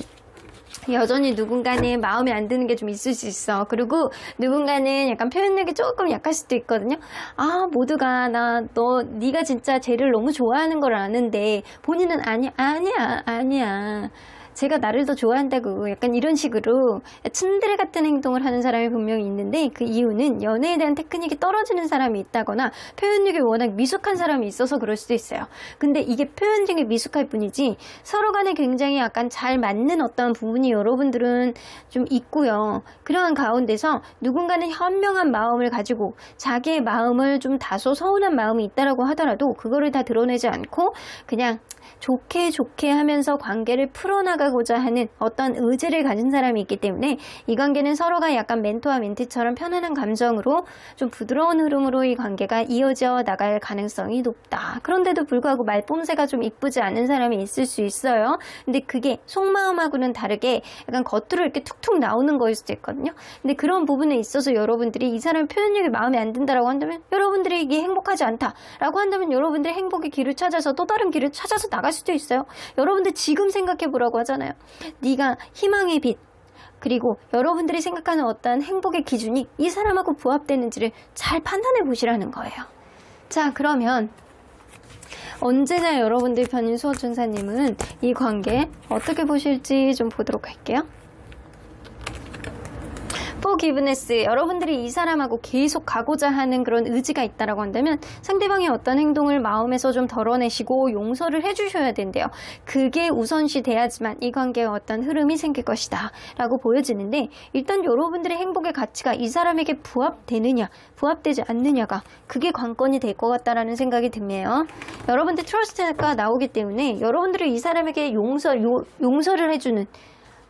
여전히 누군가는 마음에 안 드는 게 좀 있을 수 있어. 그리고 누군가는 약간 표현력이 조금 약할 수도 있거든요. 아, 모두가 네가 진짜 쟤를 너무 좋아하는 걸 아는데 본인은 아니야. 제가 나를 더 좋아한다고 약간 이런 식으로 츤데레 같은 행동을 하는 사람이 분명히 있는데, 그 이유는 연애에 대한 테크닉이 떨어지는 사람이 있다거나 표현력이 워낙 미숙한 사람이 있어서 그럴 수도 있어요. 근데 이게 표현력이 미숙할 뿐이지 서로 간에 굉장히 약간 잘 맞는 어떤 부분이 여러분들은 좀 있고요. 그러한 가운데서 누군가는 현명한 마음을 가지고 자기의 마음을 좀 다소 서운한 마음이 있다라고 하더라도 그거를 다 드러내지 않고 그냥 좋게 하면서 관계를 풀어나가고자 하는 어떤 의지를 가진 사람이 있기 때문에 이 관계는 서로가 약간 멘토와 멘티처럼 편안한 감정으로 좀 부드러운 흐름으로 이 관계가 이어져 나갈 가능성이 높다. 그런데도 불구하고 말뽐새가 좀 이쁘지 않은 사람이 있을 수 있어요. 근데 그게 속마음하고는 다르게 약간 겉으로 이렇게 툭툭 나오는 거일 수도 있거든요. 근데 그런 부분에 있어서 여러분들이 이 사람의 표현력이 마음에 안 든다라고 한다면, 여러분들이 이게 행복하지 않다라고 한다면 여러분들이 행복의 길을 찾아서 또 다른 길을 찾아서 나갈 수도 있어요. 여러분들 지금 생각해 보라고 하잖아요. 네가 희망의 빛, 그리고 여러분들이 생각하는 어떤 행복의 기준이 이 사람하고 부합되는지를 잘 판단해 보시라는 거예요. 자, 그러면 언제나 여러분들 편인 수호천사님은 이 관계 어떻게 보실지 좀 보도록 할게요. 포기브네스, 여러분들이 이 사람하고 계속 가고자 하는 그런 의지가 있다라고 한다면 상대방의 어떤 행동을 마음에서 좀 덜어내시고 용서를 해주셔야 된대요. 그게 우선시 돼야지만 이 관계에 어떤 흐름이 생길 것이다 라고 보여지는데, 일단 여러분들의 행복의 가치가 이 사람에게 부합되느냐 부합되지 않느냐가 그게 관건이 될 것 같다라는 생각이 드네요. 여러분들 트러스트가 나오기 때문에 여러분들이 이 사람에게 용서를 해주는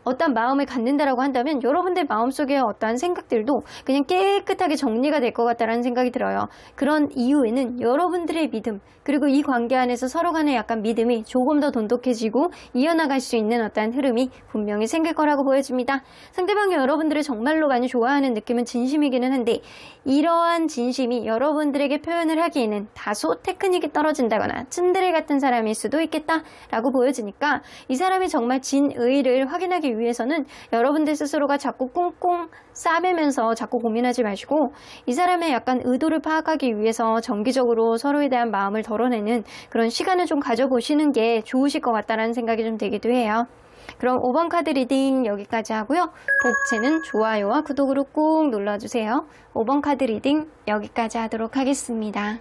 어떤 마음을 갖는다라고 한다면 여러분들 마음속에 어떠한 생각들도 그냥 깨끗하게 정리가 될 것 같다라는 생각이 들어요. 그런 이유에는 여러분들의 믿음, 그리고 이 관계 안에서 서로 간의 약간 믿음이 조금 더 돈독해지고 이어나갈 수 있는 어떠한 흐름이 분명히 생길 거라고 보여집니다. 상대방이 여러분들을 정말로 많이 좋아하는 느낌은 진심이기는 한데, 이러한 진심이 여러분들에게 표현을 하기에는 다소 테크닉이 떨어진다거나 츤데레 같은 사람일 수도 있겠다라고 보여지니까, 이 사람이 정말 진의를 확인하기 위해서는 여러분들 스스로가 자꾸 꽁꽁 싸매면서 자꾸 고민하지 마시고, 이 사람의 약간 의도를 파악하기 위해서 정기적으로 서로에 대한 마음을 덜어내는 그런 시간을 좀 가져보시는 게 좋으실 것 같다라는 생각이 좀 되기도 해요. 그럼 5번 카드 리딩 여기까지 하고요. 복채는 좋아요와 구독으로 꼭 눌러주세요. 5번 카드 리딩 여기까지 하도록 하겠습니다.